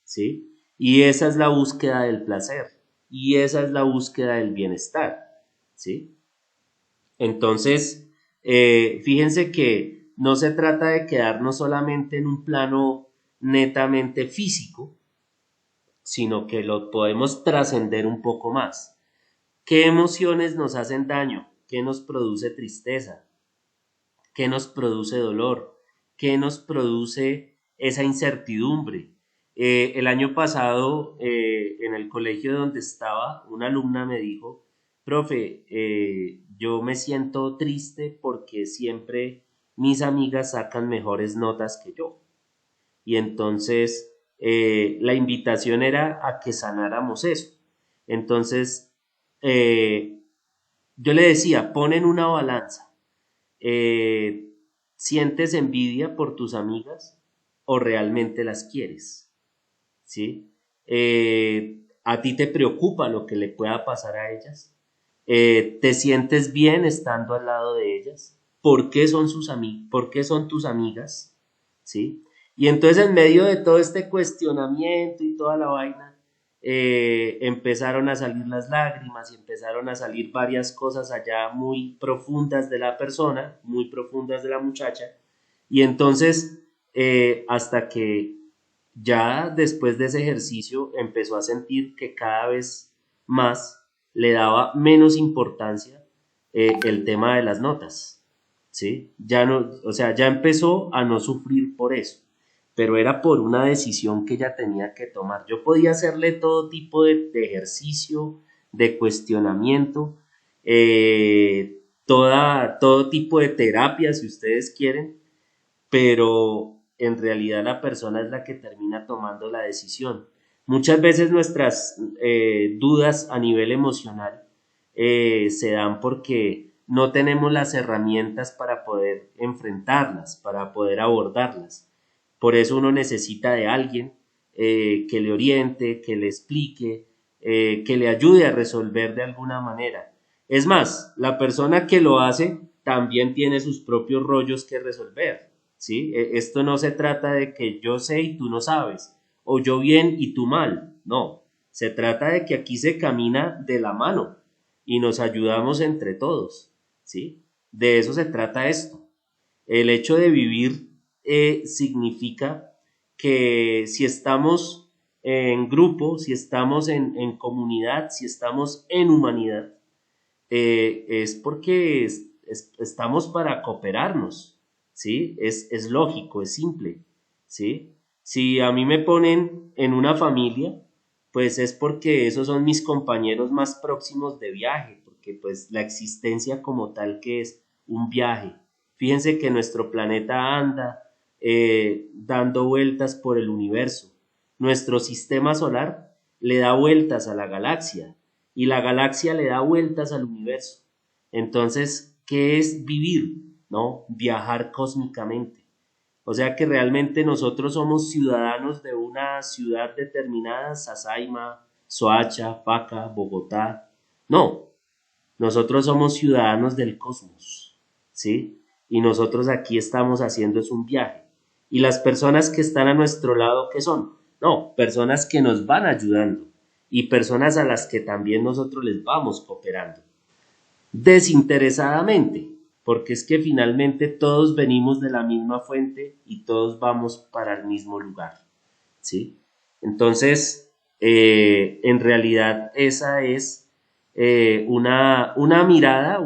¿sí? Y esa es la búsqueda del placer, y esa es la búsqueda del bienestar, ¿sí? Entonces, fíjense que no se trata de quedarnos solamente en un plano netamente físico, sino que lo podemos trascender un poco más. ¿Qué emociones nos hacen daño? ¿Qué nos produce tristeza? ¿Qué nos produce dolor? ¿Qué nos produce esa incertidumbre? El año pasado, en el colegio donde estaba, una alumna me dijo, profe, yo me siento triste porque siempre mis amigas sacan mejores notas que yo. Y entonces la invitación era a que sanáramos eso. Entonces, eh, yo le decía, pon en una balanza, eh, ¿sientes envidia por tus amigas o realmente las quieres? ¿Sí? ¿A ti te preocupa lo que le pueda pasar a ellas? ¿Te sientes bien estando al lado de ellas? ¿Por qué son ¿Por qué son tus amigas? ¿Sí? Y entonces en medio de todo este cuestionamiento y toda la vaina, empezaron a salir las lágrimas y empezaron a salir varias cosas allá muy profundas de la persona, muy profundas de la muchacha, y entonces hasta que ya después de ese ejercicio empezó a sentir que cada vez más le daba menos importancia el tema de las notas, ¿sí? Ya no, o sea, ya empezó a no sufrir por eso, pero era por una decisión que ella tenía que tomar. Yo podía hacerle todo tipo de ejercicio, de cuestionamiento, todo tipo de terapia, si ustedes quieren, pero en realidad la persona es la que termina tomando la decisión. Muchas veces nuestras dudas a nivel emocional se dan porque no tenemos las herramientas para poder enfrentarlas, para poder abordarlas. Por eso uno necesita de alguien que le oriente, que le explique, que le ayude a resolver de alguna manera. Es más, la persona que lo hace también tiene sus propios rollos que resolver, ¿sí? Esto no se trata de que yo sé y tú no sabes, o yo bien y tú mal, no. Se trata de que aquí se camina de la mano y nos ayudamos entre todos, ¿sí? De eso se trata esto. El hecho de vivir significa que si estamos en grupo, si estamos en comunidad, si estamos en humanidad, es porque estamos para cooperarnos, ¿sí? Es lógico, es simple, ¿sí? Si a mí me ponen en una familia, pues es porque esos son mis compañeros más próximos de viaje, porque pues la existencia como tal que es un viaje. Fíjense que nuestro planeta anda, dando vueltas por el universo. Nuestro sistema solar le da vueltas a la galaxia y la galaxia le da vueltas al universo. Entonces, ¿qué es vivir? ¿No? Viajar cósmicamente. O sea que realmente nosotros somos ciudadanos de una ciudad determinada, Sasaima, Soacha, Paca, Bogotá. No, nosotros somos ciudadanos del cosmos, ¿sí? Y nosotros aquí estamos haciendo es un viaje. Y las personas que están a nuestro lado, ¿qué son? No, personas que nos van ayudando y personas a las que también nosotros les vamos cooperando. Desinteresadamente, porque es que finalmente todos venimos de la misma fuente y todos vamos para el mismo lugar, ¿sí? Entonces, en realidad esa es una mirada,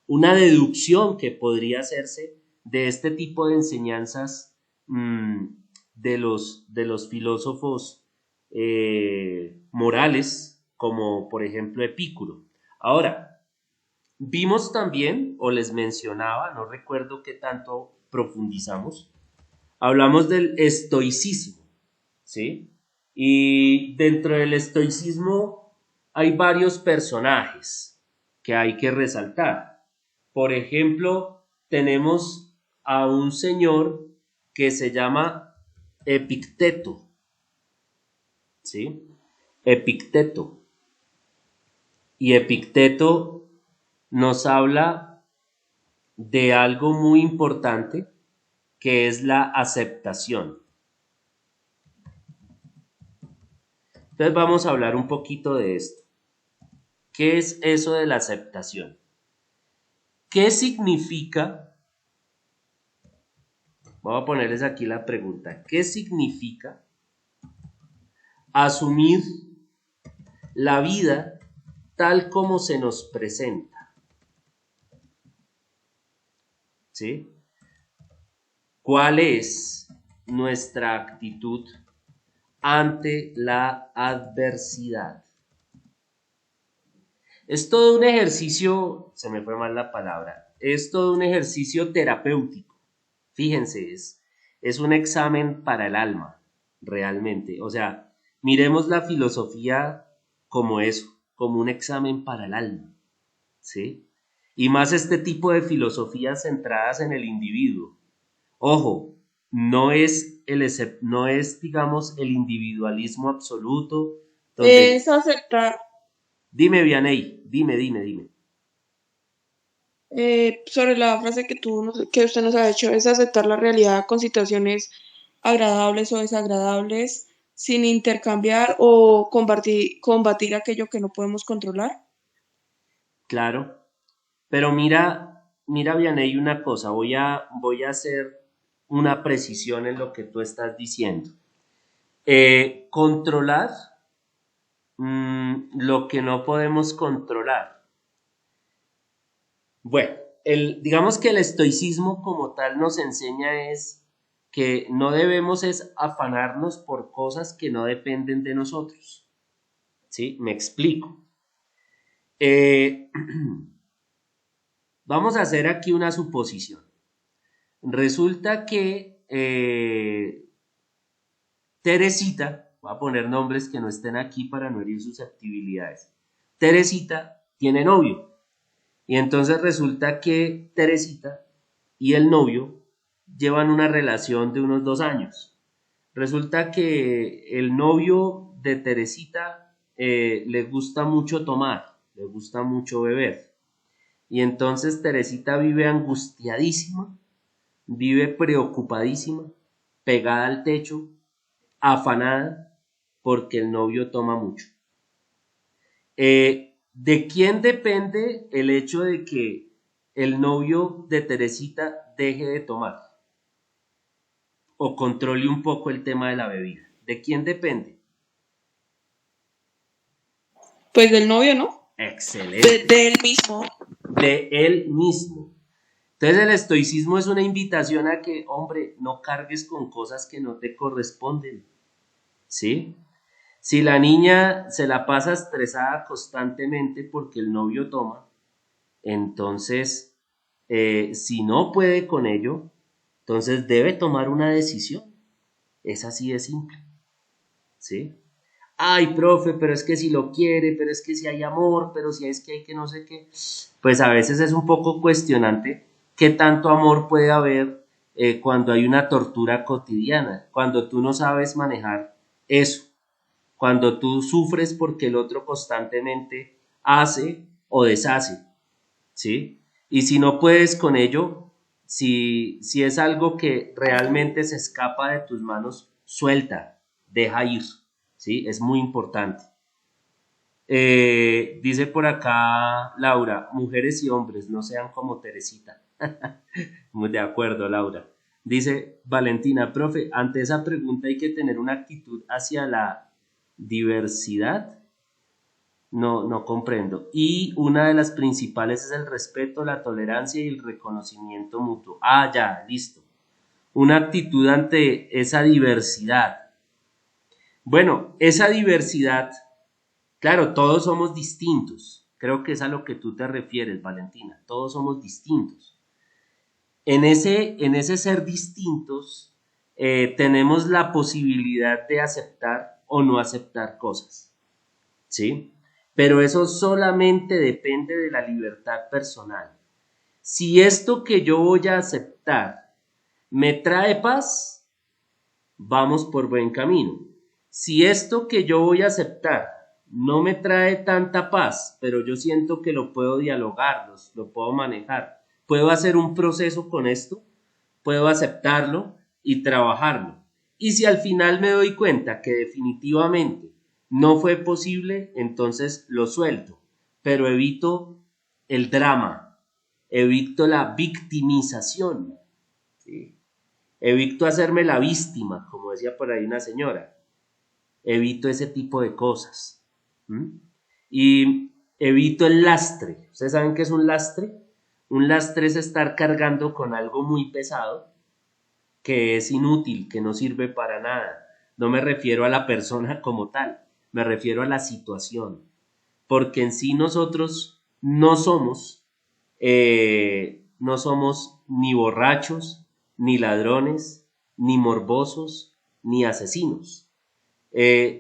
una deducción que podría hacerse de este tipo de enseñanzas de los filósofos morales, como por ejemplo Epicuro. Ahora, vimos también, o les mencionaba, no recuerdo qué tanto profundizamos, hablamos del estoicismo, ¿sí? Y dentro del estoicismo hay varios personajes que hay que resaltar. Por ejemplo, tenemos a un señor que se llama Epicteto, ¿sí? Epicteto. Y Epicteto nos habla de algo muy importante que es la aceptación. Entonces vamos a hablar un poquito de esto. ¿Qué es eso de la aceptación? ¿Qué significa? Voy a ponerles aquí la pregunta. ¿Qué significa asumir la vida tal como se nos presenta? ¿Sí? ¿Cuál es nuestra actitud ante la adversidad? Es todo un ejercicio, se me fue mal la palabra, es todo un ejercicio terapéutico. Fíjense, es un examen para el alma, realmente. O sea, miremos la filosofía como eso, como un examen para el alma, ¿sí? Y más este tipo de filosofías centradas en el individuo. Ojo, no es, digamos, el individualismo absoluto, donde... Es aceptar, Dime, Vianey, dime. sobre la frase que usted nos ha hecho, es aceptar la realidad con situaciones agradables o desagradables sin intercambiar o combatir aquello que no podemos controlar. Claro, pero mira, Vianey, una cosa, voy a hacer una precisión en lo que tú estás diciendo. Controlar lo que no podemos controlar. Bueno, digamos que el estoicismo como tal nos enseña es que no debemos es afanarnos por cosas que no dependen de nosotros. ¿Sí? Me explico. Eh, Vamos a hacer aquí una suposición. Resulta que Teresita, voy a poner nombres que no estén aquí para no herir susceptibilidades. Teresita tiene novio. Y entonces resulta que Teresita y el novio llevan una relación de unos 2 años. Resulta que el novio de Teresita le gusta mucho tomar, le gusta mucho beber. Y entonces Teresita vive angustiadísima, vive preocupadísima, pegada al techo, afanada, porque el novio toma mucho. ¿De quién depende el hecho de que el novio de Teresita deje de tomar o controle un poco el tema de la bebida? ¿De quién depende? Pues del novio, ¿no? Excelente. De él mismo. De él mismo. Entonces el estoicismo es una invitación a que, hombre, no cargues con cosas que no te corresponden, ¿sí? Si la niña se la pasa estresada constantemente porque el novio toma, entonces, si no puede con ello, Entonces debe tomar una decisión. Es así de simple. ¿Sí? Ay, profe, pero es que si lo quiere, pero es que si hay amor, pero si es que hay que no sé qué. Pues a veces es un poco cuestionante qué tanto amor puede haber cuando hay una tortura cotidiana, cuando tú no sabes manejar eso, cuando tú sufres porque el otro constantemente hace o deshace, ¿sí? Y si no puedes con ello, si es algo que realmente se escapa de tus manos, suelta, deja ir, ¿sí? Es muy importante. Dice por acá Laura, mujeres y hombres, no sean como Teresita. Muy de acuerdo, Laura. Dice Valentina, profe, ante esa pregunta hay que tener una actitud hacia la diversidad. No comprendo. Y una de las principales es el respeto, la tolerancia y el reconocimiento mutuo. Ah, ya, listo. Una actitud ante esa diversidad. Bueno, esa diversidad, claro, todos somos distintos. Creo que es a lo que tú te refieres, Valentina. Todos somos distintos. En ese ser distintos, tenemos la posibilidad de aceptar o no aceptar cosas, ¿sí? Pero eso solamente depende de la libertad personal. Si esto que yo voy a aceptar me trae paz, vamos por buen camino. Si esto que yo voy a aceptar no me trae tanta paz, pero yo siento que lo puedo dialogar, lo puedo manejar, puedo hacer un proceso con esto, puedo aceptarlo y trabajarlo. Y si al final me doy cuenta que definitivamente no fue posible, entonces lo suelto, pero evito el drama, evito la victimización, ¿sí? Evito hacerme la víctima, como decía por ahí una señora. Evito ese tipo de cosas. Y evito el lastre. ¿Ustedes saben qué es un lastre? Un lastre es estar cargando con algo muy pesado que es inútil, que no sirve para nada. No me refiero a la persona como tal, me refiero a la situación. Porque en sí nosotros no somos ni borrachos, ni ladrones, ni morbosos, ni asesinos.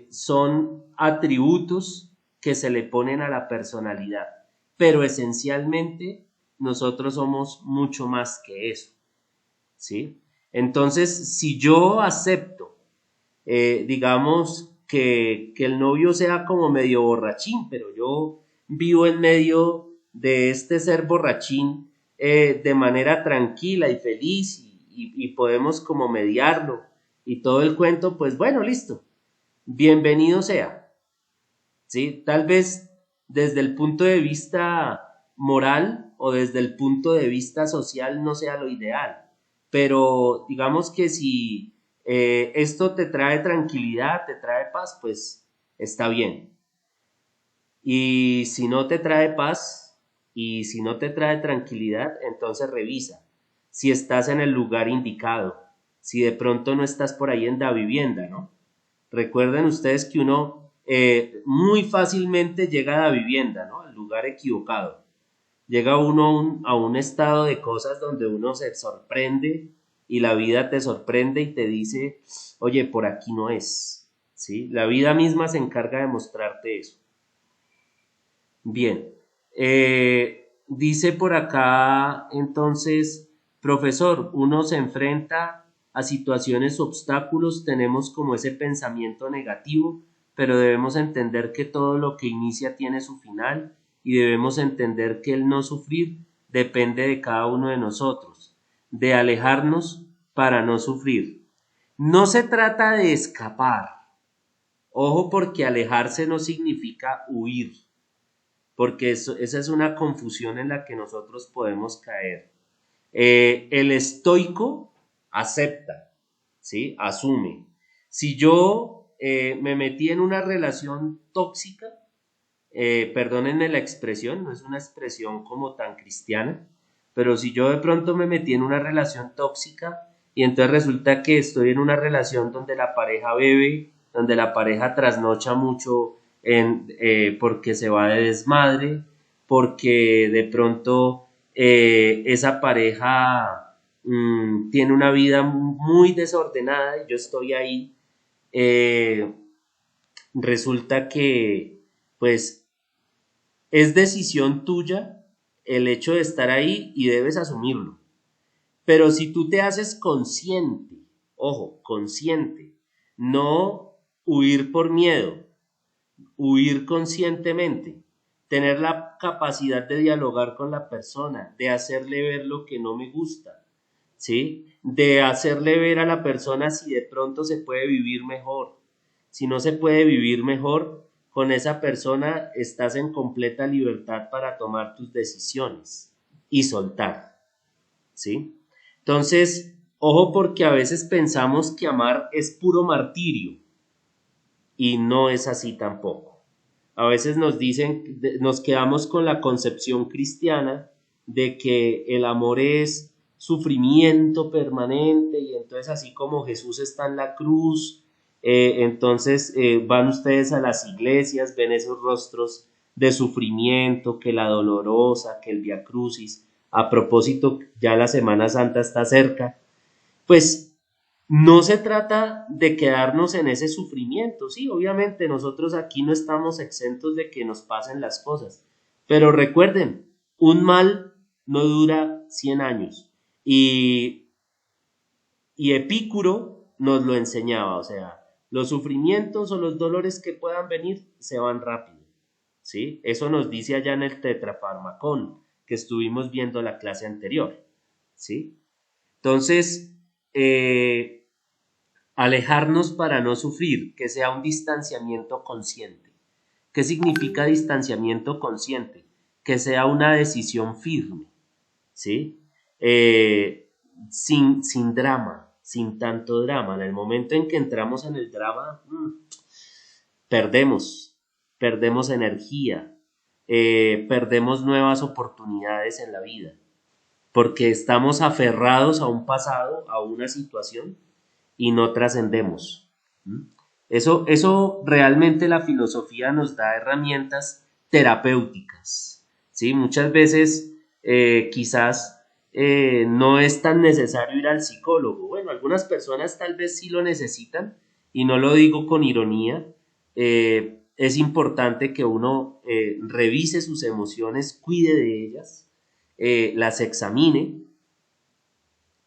Son atributos que se le ponen a la personalidad, pero esencialmente nosotros somos mucho más que eso, ¿sí? Entonces, si yo acepto, digamos, que el novio sea como medio borrachín, pero yo vivo en medio de este ser borrachín de manera tranquila y feliz y podemos como mediarlo y todo el cuento, pues bueno, listo, bienvenido sea, ¿sí? Tal vez desde el punto de vista moral o desde el punto de vista social no sea lo ideal, pero digamos que si esto te trae tranquilidad, te trae paz, pues está bien. Y si no te trae paz y si no te trae tranquilidad, entonces revisa si estás en el lugar indicado, si de pronto no estás por ahí en la vivienda, ¿no? Recuerden ustedes que uno muy fácilmente llega a la vivienda, ¿no? Al lugar equivocado. Llega uno a un estado de cosas donde uno se sorprende y la vida te sorprende y te dice, oye, por aquí no es, ¿sí? La vida misma se encarga de mostrarte eso. Bien, dice por acá entonces, profesor, uno se enfrenta a situaciones, obstáculos, tenemos como ese pensamiento negativo, pero debemos entender que todo lo que inicia tiene su final y debemos entender que el no sufrir depende de cada uno de nosotros, de alejarnos para no sufrir. No se trata de escapar, ojo porque alejarse no significa huir, porque esa es una confusión en la que nosotros podemos caer. El estoico acepta, ¿sí? Asume. Si yo me metí en una relación tóxica, perdónenme la expresión, no es una expresión como tan cristiana, pero si yo de pronto me metí en una relación tóxica y entonces resulta que estoy en una relación donde la pareja bebe, donde la pareja trasnocha mucho porque se va de desmadre, porque de pronto esa pareja tiene una vida muy desordenada y yo estoy ahí, resulta que pues es decisión tuya el hecho de estar ahí y debes asumirlo. Pero si tú te haces consciente, ojo, consciente, no huir por miedo, huir conscientemente, tener la capacidad de dialogar con la persona, de hacerle ver lo que no me gusta, ¿sí? De hacerle ver a la persona si de pronto se puede vivir mejor. Si no se puede vivir mejor, con esa persona estás en completa libertad para tomar tus decisiones y soltar, ¿sí? Entonces, ojo porque a veces pensamos que amar es puro martirio y no es así tampoco. A veces nos dicen, nos quedamos con la concepción cristiana de que el amor es sufrimiento permanente y entonces así como Jesús está en la cruz, entonces van ustedes a las iglesias, ven esos rostros de sufrimiento, que la dolorosa, que el Vía Crucis. A propósito, ya la Semana Santa está cerca, pues no se trata de quedarnos en ese sufrimiento. Sí, obviamente nosotros aquí no estamos exentos de que nos pasen las cosas, pero recuerden, un mal no dura 100 años y Epicuro nos lo enseñaba, o sea, los sufrimientos o los dolores que puedan venir se van rápido, ¿sí? Eso nos dice allá en el Tetrafarmacón, que estuvimos viendo la clase anterior, ¿sí? Entonces, alejarnos para no sufrir, que sea un distanciamiento consciente. ¿Qué significa distanciamiento consciente? Que sea una decisión firme, ¿sí? Sin drama, sin tanto drama. En el momento en que entramos en el drama, perdemos energía, perdemos nuevas oportunidades en la vida, porque estamos aferrados a un pasado, a una situación, y no trascendemos. Eso realmente la filosofía nos da herramientas terapéuticas, ¿sí? Muchas veces quizás no es tan necesario ir al psicólogo. Bueno, algunas personas tal vez sí lo necesitan, y no lo digo con ironía. Es importante que uno revise sus emociones, cuide de ellas, las examine,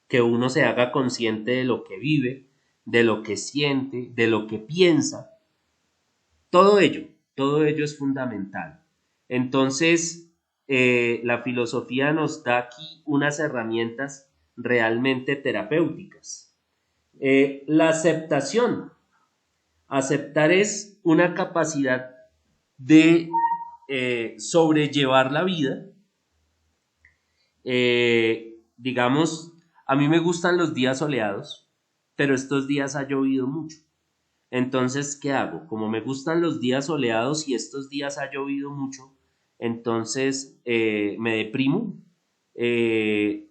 que uno se haga consciente de lo que vive, de lo que siente, de lo que piensa. Todo ello es fundamental. Entonces, la filosofía nos da aquí unas herramientas realmente terapéuticas. La aceptación. Aceptar es una capacidad de sobrellevar la vida. Digamos, a mí me gustan los días soleados, pero estos días ha llovido mucho. Entonces, ¿qué hago? Como me gustan los días soleados y estos días ha llovido mucho, entonces me deprimo. Eso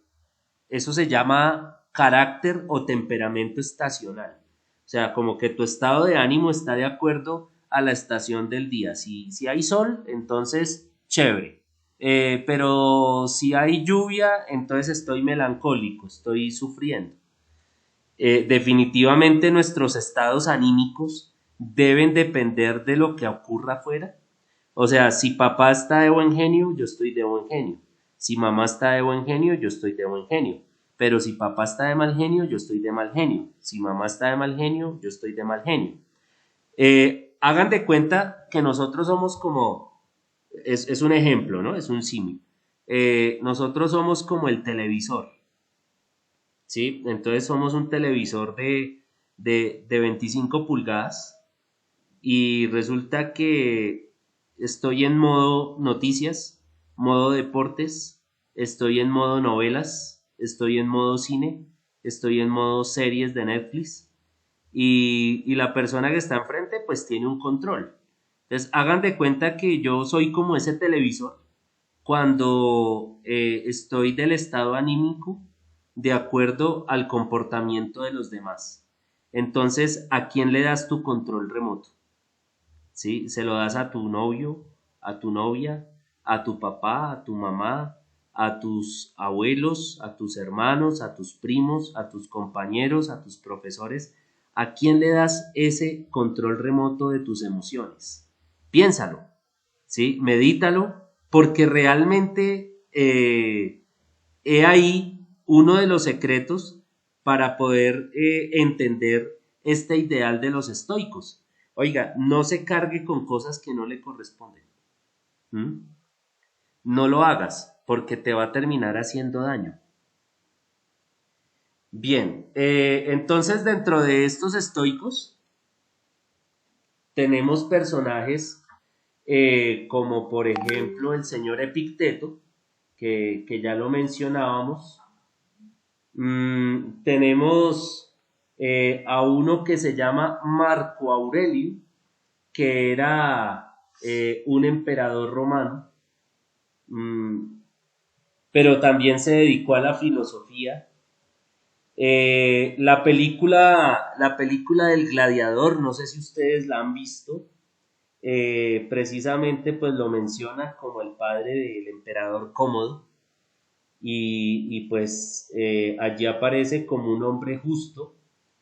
se llama carácter o temperamento estacional. O sea, como que tu estado de ánimo está de acuerdo a la estación del día. Si hay sol, entonces chévere. Pero si hay lluvia, entonces estoy melancólico, estoy sufriendo. Definitivamente nuestros estados anímicos deben depender de lo que ocurra afuera. O sea, si papá está de buen genio, yo estoy de buen genio. Si mamá está de buen genio, yo estoy de buen genio. Pero si papá está de mal genio, yo estoy de mal genio. Si mamá está de mal genio, yo estoy de mal genio. Hagan de cuenta que nosotros somos como, es un ejemplo, ¿no? Es un símil. Nosotros somos como el televisor, ¿sí? Entonces somos un televisor de 25 pulgadas y resulta que estoy en modo noticias, modo deportes, estoy en modo novelas, estoy en modo cine, estoy en modo series de Netflix y la persona que está enfrente pues tiene un control. Entonces hagan de cuenta que yo soy como ese televisor cuando estoy del estado anímico de acuerdo al comportamiento de los demás. Entonces, ¿a quién le das tu control remoto? ¿Sí? Se lo das a tu novio, a tu novia, a tu papá, a tu mamá, a tus abuelos, a tus hermanos, a tus primos, a tus compañeros, a tus profesores? ¿A quién le das ese control remoto de tus emociones? Piénsalo, ¿sí? Medítalo, porque realmente he ahí uno de los secretos para poder entender este ideal de los estoicos. Oiga, no se cargue con cosas que no le corresponden. ¿Mm? No lo hagas, porque te va a terminar haciendo daño. Bien, entonces dentro de estos estoicos tenemos personajes como por ejemplo el señor Epicteto, que ya lo mencionábamos. Tenemos a uno que se llama Marco Aurelio, que era un emperador romano, pero también se dedicó a la filosofía. La película del Gladiador, no sé si ustedes la han visto, precisamente pues lo menciona como el padre del emperador Cómodo, y pues allí aparece como un hombre justo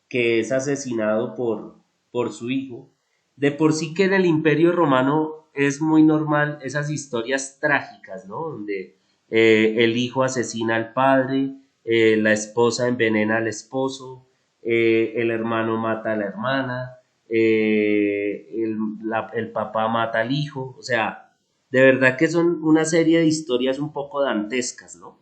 que es asesinado por su hijo. De por sí que en el Imperio Romano es muy normal esas historias trágicas, ¿no? Donde el hijo asesina al padre, la esposa envenena al esposo, el hermano mata a la hermana, el papá mata al hijo. O sea, de verdad que son una serie de historias un poco dantescas, ¿no?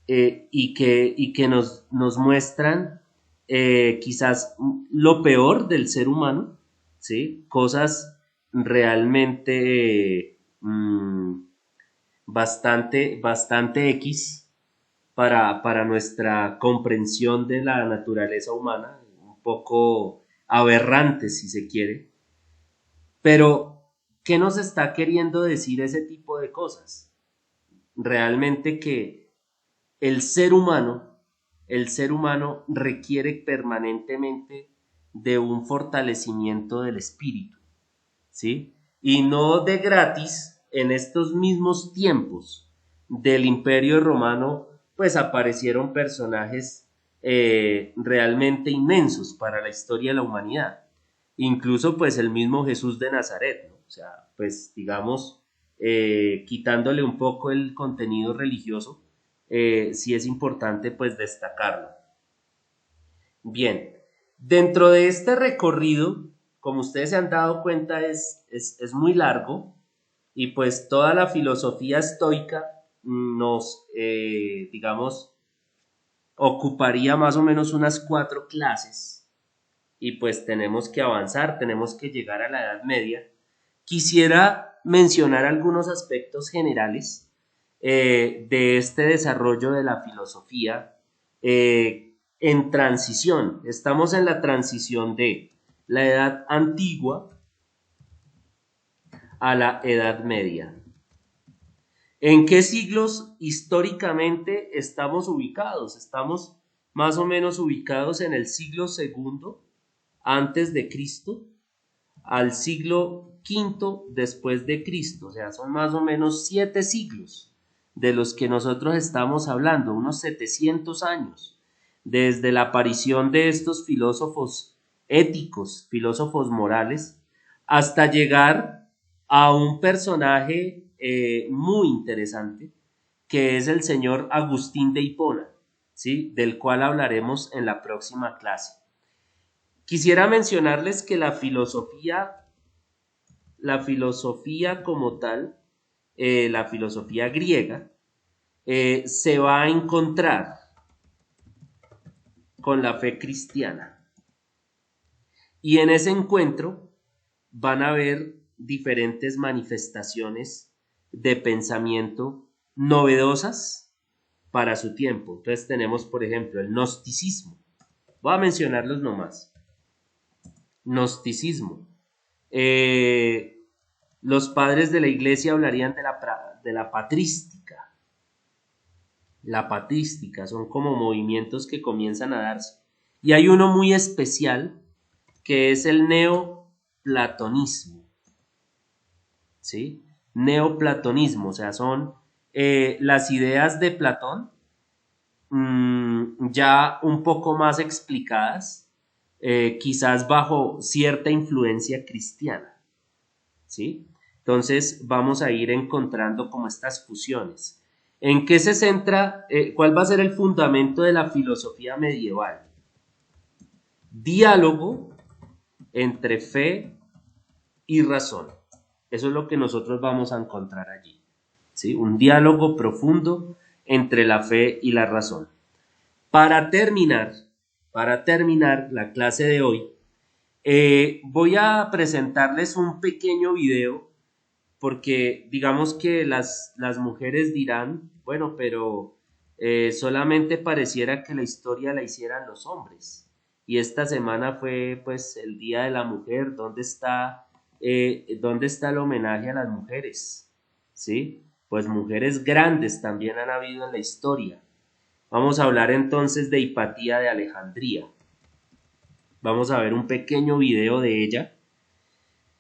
Y que nos muestran quizás lo peor del ser humano, ¿sí? Cosas realmente bastante X para nuestra comprensión de la naturaleza humana, un poco aberrante si se quiere. Pero, ¿qué nos está queriendo decir ese tipo de cosas? Realmente que el ser humano requiere permanentemente de un fortalecimiento del espíritu, ¿sí? Y no de gratis, en estos mismos tiempos del Imperio Romano, pues aparecieron personajes realmente inmensos para la historia de la humanidad. Incluso pues el mismo Jesús de Nazaret, ¿no? O sea, pues digamos, quitándole un poco el contenido religioso, sí es importante pues destacarlo. Bien, dentro de este recorrido, como ustedes se han dado cuenta, es muy largo, y pues toda la filosofía estoica nos, digamos, ocuparía más o menos unas 4 clases, y pues tenemos que avanzar, tenemos que llegar a la Edad Media. Quisiera mencionar algunos aspectos generales de este desarrollo de la filosofía en transición. Estamos en la transición de la Edad Antigua a la Edad Media. ¿En qué siglos históricamente estamos ubicados? Estamos más o menos ubicados en el siglo segundo antes de Cristo al siglo V después de Cristo. O sea, son más o menos 7 siglos de los que nosotros estamos hablando, unos 700 años, desde la aparición de estos filósofos éticos, filósofos morales, hasta llegar a un personaje muy interesante, que es el señor Agustín de Hipona, ¿sí? Del cual hablaremos en la próxima clase. Quisiera mencionarles que la filosofía como tal, la filosofía griega, se va a encontrar con la fe cristiana. Y en ese encuentro van a haber diferentes manifestaciones de pensamiento novedosas para su tiempo. Entonces tenemos, por ejemplo, el gnosticismo. Voy a mencionarlos nomás. Gnosticismo. Los padres de la iglesia hablarían de la patrística. La patrística son como movimientos que comienzan a darse. Y hay uno muy especial que es el neoplatonismo. ¿Sí? Neoplatonismo, o sea, son las ideas de Platón, ya un poco más explicadas, quizás bajo cierta influencia cristiana, ¿sí? Entonces vamos a ir encontrando como estas fusiones. ¿En qué se centra? ¿Cuál va a ser el fundamento de la filosofía medieval? Diálogo entre fe y razón. Eso es lo que nosotros vamos a encontrar allí, ¿sí? Un diálogo profundo entre la fe y la razón. Para terminar la clase de hoy, voy a presentarles un pequeño video, porque digamos que las mujeres dirán, bueno, pero solamente pareciera que la historia la hicieran los hombres, y esta semana fue pues el Día de la Mujer. ¿Dónde está el homenaje a las mujeres? ¿Sí? Pues mujeres grandes también han habido en la historia. Vamos a hablar entonces de Hipatía de Alejandría. Vamos a ver un pequeño video de ella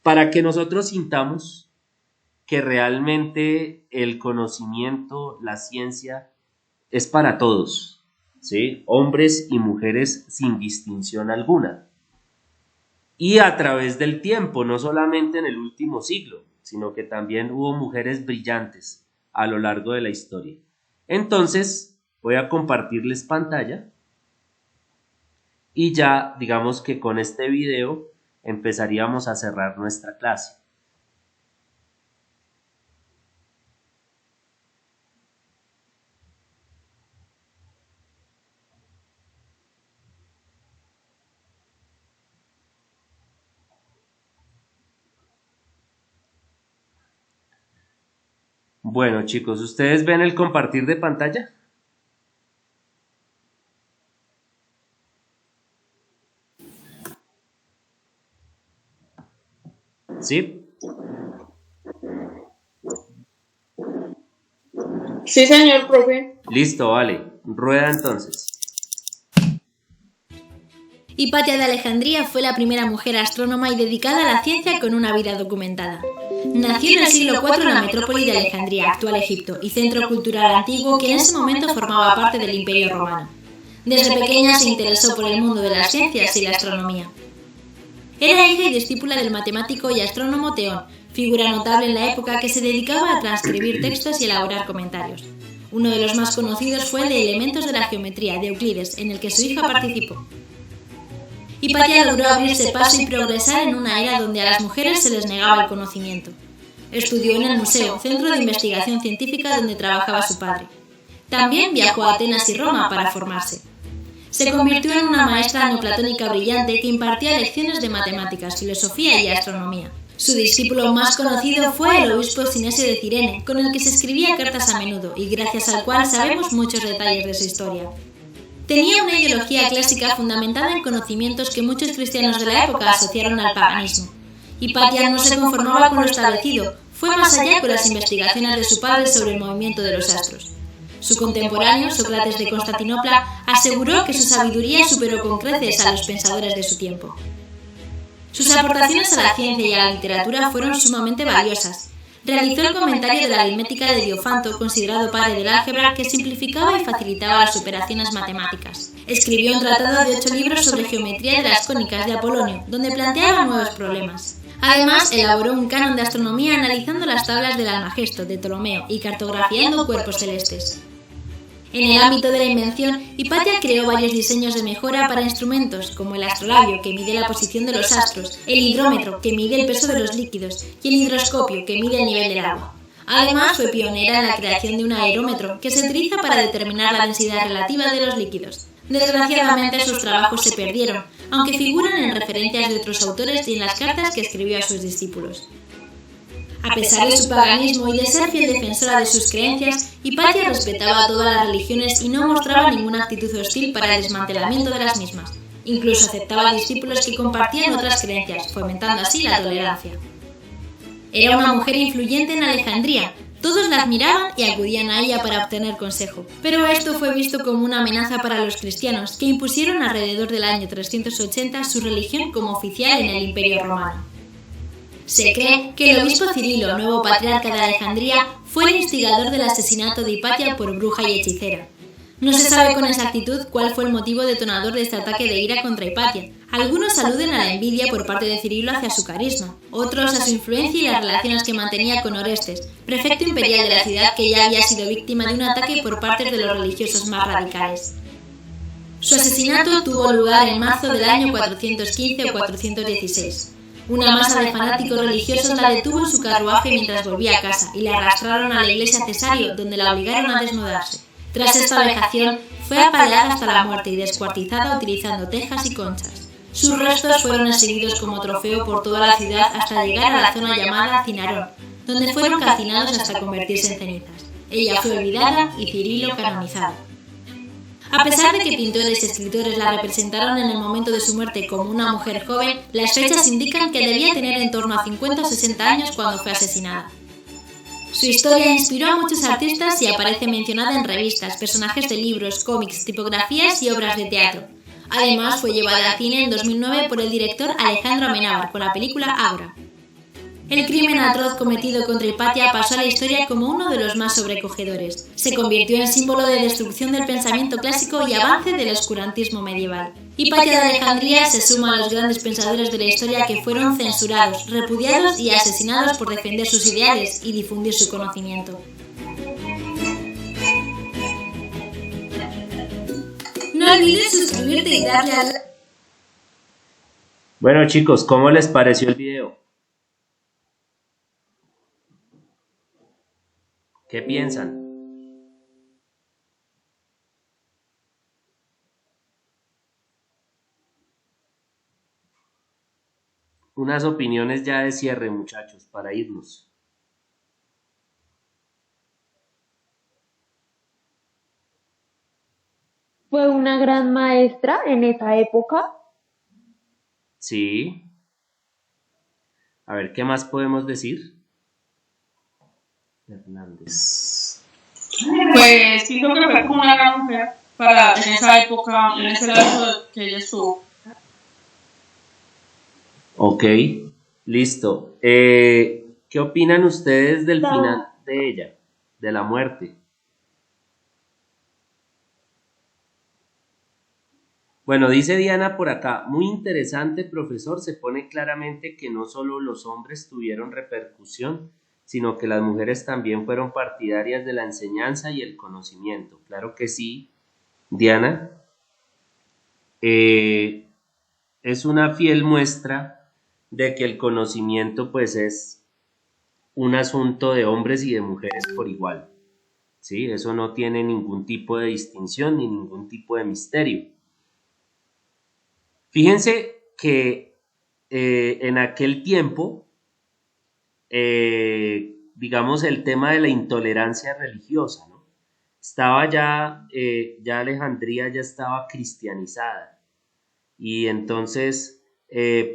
para que nosotros sintamos que realmente el conocimiento, la ciencia, es para todos, ¿sí? Hombres y mujeres sin distinción alguna. Y a través del tiempo, no solamente en el último siglo, sino que también hubo mujeres brillantes a lo largo de la historia. Entonces, voy a compartirles pantalla y ya digamos que con este video empezaríamos a cerrar nuestra clase. Bueno, chicos, ¿ustedes ven el compartir de pantalla? ¿Sí? Sí, señor profe. Listo, vale. Rueda entonces. Hipatia de Alejandría fue la primera mujer astrónoma y dedicada a la ciencia con una vida documentada. Nació en el siglo IV en la metrópoli de Alejandría, actual Egipto, y centro cultural antiguo que en ese momento formaba parte del Imperio Romano. Desde pequeña se interesó por el mundo de las ciencias y la astronomía. Era hija y discípula del matemático y astrónomo Teón, figura notable en la época que se dedicaba a transcribir textos y elaborar comentarios. Uno de los más conocidos fue el de Elementos de la Geometría de Euclides, en el que su hija participó. Hipatia logró abrirse paso y progresar en una era donde a las mujeres se les negaba el conocimiento. Estudió en el Museo, centro de investigación científica donde trabajaba su padre. También viajó a Atenas y Roma para formarse. Se convirtió en una maestra neoplatónica brillante que impartía lecciones de matemáticas, filosofía y astronomía. Su discípulo más conocido fue el obispo Sinesio de Cirene, con el que se escribía cartas a menudo y gracias al cual sabemos muchos detalles de su historia. Tenía una ideología clásica fundamentada en conocimientos que muchos cristianos de la época asociaron al paganismo. Hipatia no se conformaba con lo establecido, fue más allá con las investigaciones de su padre sobre el movimiento de los astros. Su contemporáneo, Sócrates de Constantinopla, aseguró que su sabiduría superó con creces a los pensadores de su tiempo. Sus aportaciones a la ciencia y a la literatura fueron sumamente valiosas. Realizó el comentario de la aritmética de Diofanto, considerado padre del álgebra, que simplificaba y facilitaba las operaciones matemáticas. Escribió un tratado de 8 libros sobre geometría de las cónicas de Apolonio, donde planteaba nuevos problemas. Además, elaboró un canon de astronomía analizando las tablas del Almagesto de Ptolomeo y cartografiando cuerpos celestes. En el ámbito de la invención, Hipatia creó varios diseños de mejora para instrumentos, como el astrolabio, que mide la posición de los astros, el hidrómetro, que mide el peso de los líquidos, y el hidroscopio, que mide el nivel del agua. Además, fue pionera en la creación de un aerómetro, que se utiliza para determinar la densidad relativa de los líquidos. Desgraciadamente, sus trabajos se perdieron, aunque figuran en referencias de otros autores y en las cartas que escribió a sus discípulos. A pesar de su paganismo y de ser fiel defensora de sus creencias, Hipatia respetaba a todas las religiones y no mostraba ninguna actitud hostil para el desmantelamiento de las mismas. Incluso aceptaba discípulos que compartían otras creencias, fomentando así la tolerancia. Era una mujer influyente en Alejandría. Todos la admiraban y acudían a ella para obtener consejo. Pero esto fue visto como una amenaza para los cristianos, que impusieron alrededor del año 380 su religión como oficial en el Imperio Romano. Se cree que el obispo Cirilo, nuevo patriarca de Alejandría, fue el instigador del asesinato de Hipatia por bruja y hechicera. No se sabe con exactitud cuál fue el motivo detonador de este ataque de ira contra Hipatia. Algunos aluden a la envidia por parte de Cirilo hacia su carisma, otros a su influencia y las relaciones que mantenía con Orestes, prefecto imperial de la ciudad que ya había sido víctima de un ataque por parte de los religiosos más radicales. Su asesinato tuvo lugar en marzo del año 415 o 416. Una masa de fanáticos religiosos la detuvo en su carruaje mientras volvía a casa y la arrastraron a la iglesia Cesario, donde la obligaron a desnudarse. Tras esta vejación, fue apaleada hasta la muerte y descuartizada utilizando tejas y conchas. Sus restos fueron exhibidos como trofeo por toda la ciudad hasta llegar a la zona llamada Cinarón, donde fueron calcinados hasta convertirse en cenizas. Ella fue olvidada y Cirilo canonizado. A pesar de que pintores y escritores la representaron en el momento de su muerte como una mujer joven, las fechas indican que debía tener en torno a 50 o 60 años cuando fue asesinada. Su historia inspiró a muchos artistas y aparece mencionada en revistas, personajes de libros, cómics, tipografías y obras de teatro. Además, fue llevada al cine en 2009 por el director Alejandro Amenábar con la película Ágora. El crimen atroz cometido contra Hipatia pasó a la historia como uno de los más sobrecogedores. Se convirtió en símbolo de destrucción del pensamiento clásico y avance del oscurantismo medieval. Hipatia de Alejandría se suma a los grandes pensadores de la historia que fueron censurados, repudiados y asesinados por defender sus ideales y difundir su conocimiento. No olvides suscribirte y darle al... Bueno chicos, ¿cómo les pareció el video? ¿Qué piensan? Unas opiniones ya de cierre, muchachos, para irnos. Fue una gran maestra en esa época. Sí. A ver, ¿qué más podemos decir? Hernández. Pues siento que fue como una gran mujer para en esa época, en ese lapso que ella estuvo. Ok, listo. ¿Qué opinan ustedes del final de ella, de la muerte? Bueno, dice Diana por acá, muy interesante, profesor, se pone claramente que no solo los hombres tuvieron repercusión, sino que las mujeres también fueron partidarias de la enseñanza y el conocimiento. Claro que sí, Diana. Es una fiel muestra de que el conocimiento pues es un asunto de hombres y de mujeres por igual. ¿Sí? Eso no tiene ningún tipo de distinción ni ningún tipo de misterio. Fíjense que en aquel tiempo, digamos, el tema de la intolerancia religiosa, ¿no? Estaba ya Alejandría ya estaba cristianizada y entonces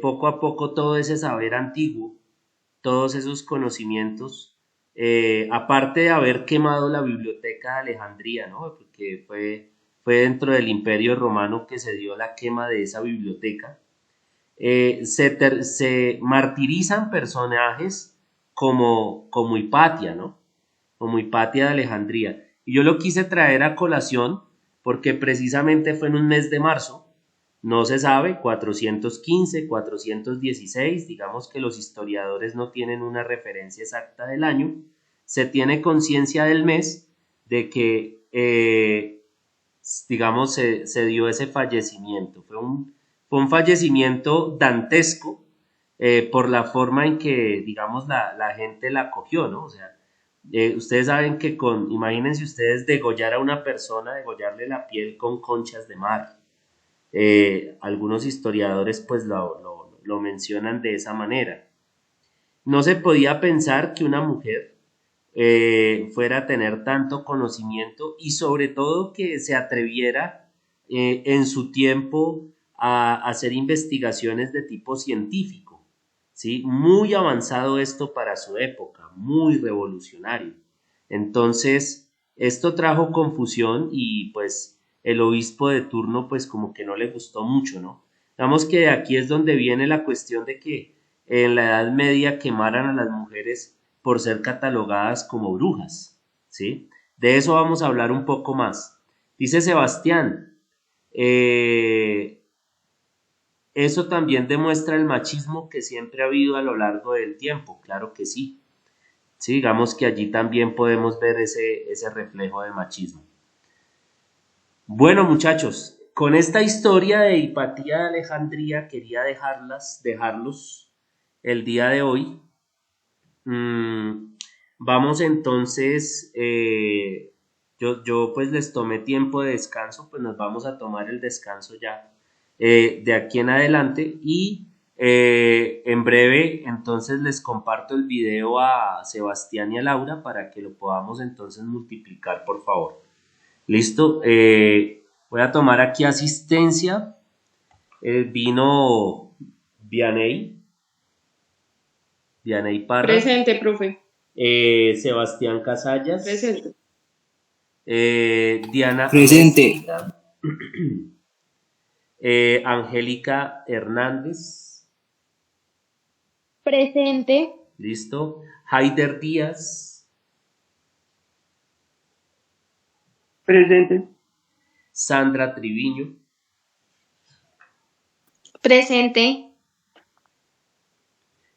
poco a poco todo ese saber antiguo, todos esos conocimientos, aparte de haber quemado la biblioteca de Alejandría, ¿no? Porque fue dentro del Imperio Romano que se dio la quema de esa biblioteca, se martirizan personajes como Hipatia, ¿no? Como Hipatia de Alejandría. Y yo lo quise traer a colación porque precisamente fue en un mes de marzo, no se sabe, 415, 416, digamos que los historiadores no tienen una referencia exacta del año, se tiene conciencia del mes de que digamos, se dio ese fallecimiento. Fue un fallecimiento dantesco por la forma en que, digamos, la gente la acogió, ¿no? O sea, ustedes saben que imagínense ustedes degollar a una persona, degollarle la piel con conchas de mar. Algunos historiadores pues lo mencionan de esa manera. No se podía pensar que una mujer fuera a tener tanto conocimiento y sobre todo que se atreviera en su tiempo a hacer investigaciones de tipo científico, ¿sí? Muy avanzado esto para su época, muy revolucionario. Entonces, esto trajo confusión y pues el obispo de turno pues como que no le gustó mucho, ¿no? Digamos que aquí es donde viene la cuestión de que en la Edad Media quemaran a las mujeres por ser catalogadas como brujas, ¿sí? De eso vamos a hablar un poco más. Dice Sebastián, eso también demuestra el machismo que siempre ha habido a lo largo del tiempo, claro que sí. Sí, digamos que allí también podemos ver ese reflejo de machismo. Bueno, muchachos, con esta historia de Hipatía de Alejandría quería dejarlos el día de hoy. Vamos entonces, yo pues les tomé tiempo de descanso, pues nos vamos a tomar el descanso ya de aquí en adelante y en breve entonces les comparto el video a Sebastián y a Laura para que lo podamos entonces multiplicar, por favor. Listo, voy a tomar aquí asistencia. Vino Vianey Parra. Presente, profe. Sebastián Casallas. Presente. Diana. Presente. Angélica Hernández. Presente. Listo. Haider Díaz. Presente. Sandra Triviño. Presente.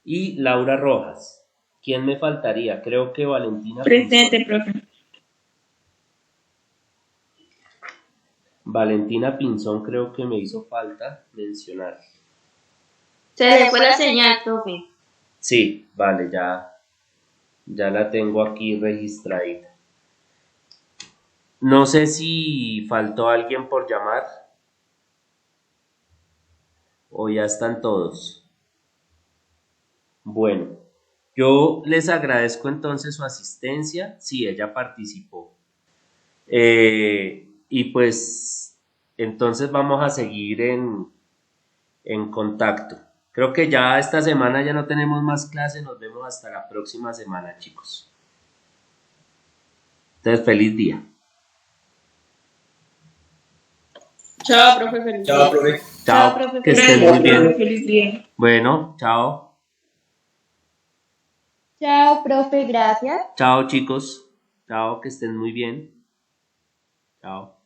Y Laura Rojas. ¿Quién me faltaría? Creo que Valentina. Presente, profe. Valentina Pinzón creo que me hizo falta mencionar. Se le fue la señal, profe. Sí, vale, ya la tengo aquí registradita. No sé si faltó alguien por llamar o ya están todos. Bueno, yo les agradezco entonces su asistencia. Sí, ella participó. Y pues entonces vamos a seguir en contacto. Creo que ya esta semana ya no tenemos más clases. Nos vemos hasta la próxima semana, chicos. Entonces, feliz día. Chao, profe. Feliz día. Chao, profe. Chao, profe, que feliz estén día. muy bien. Feliz día. Bueno, chao. Chao, profe, gracias. Chao, chicos. Chao, que estén muy bien. Chao.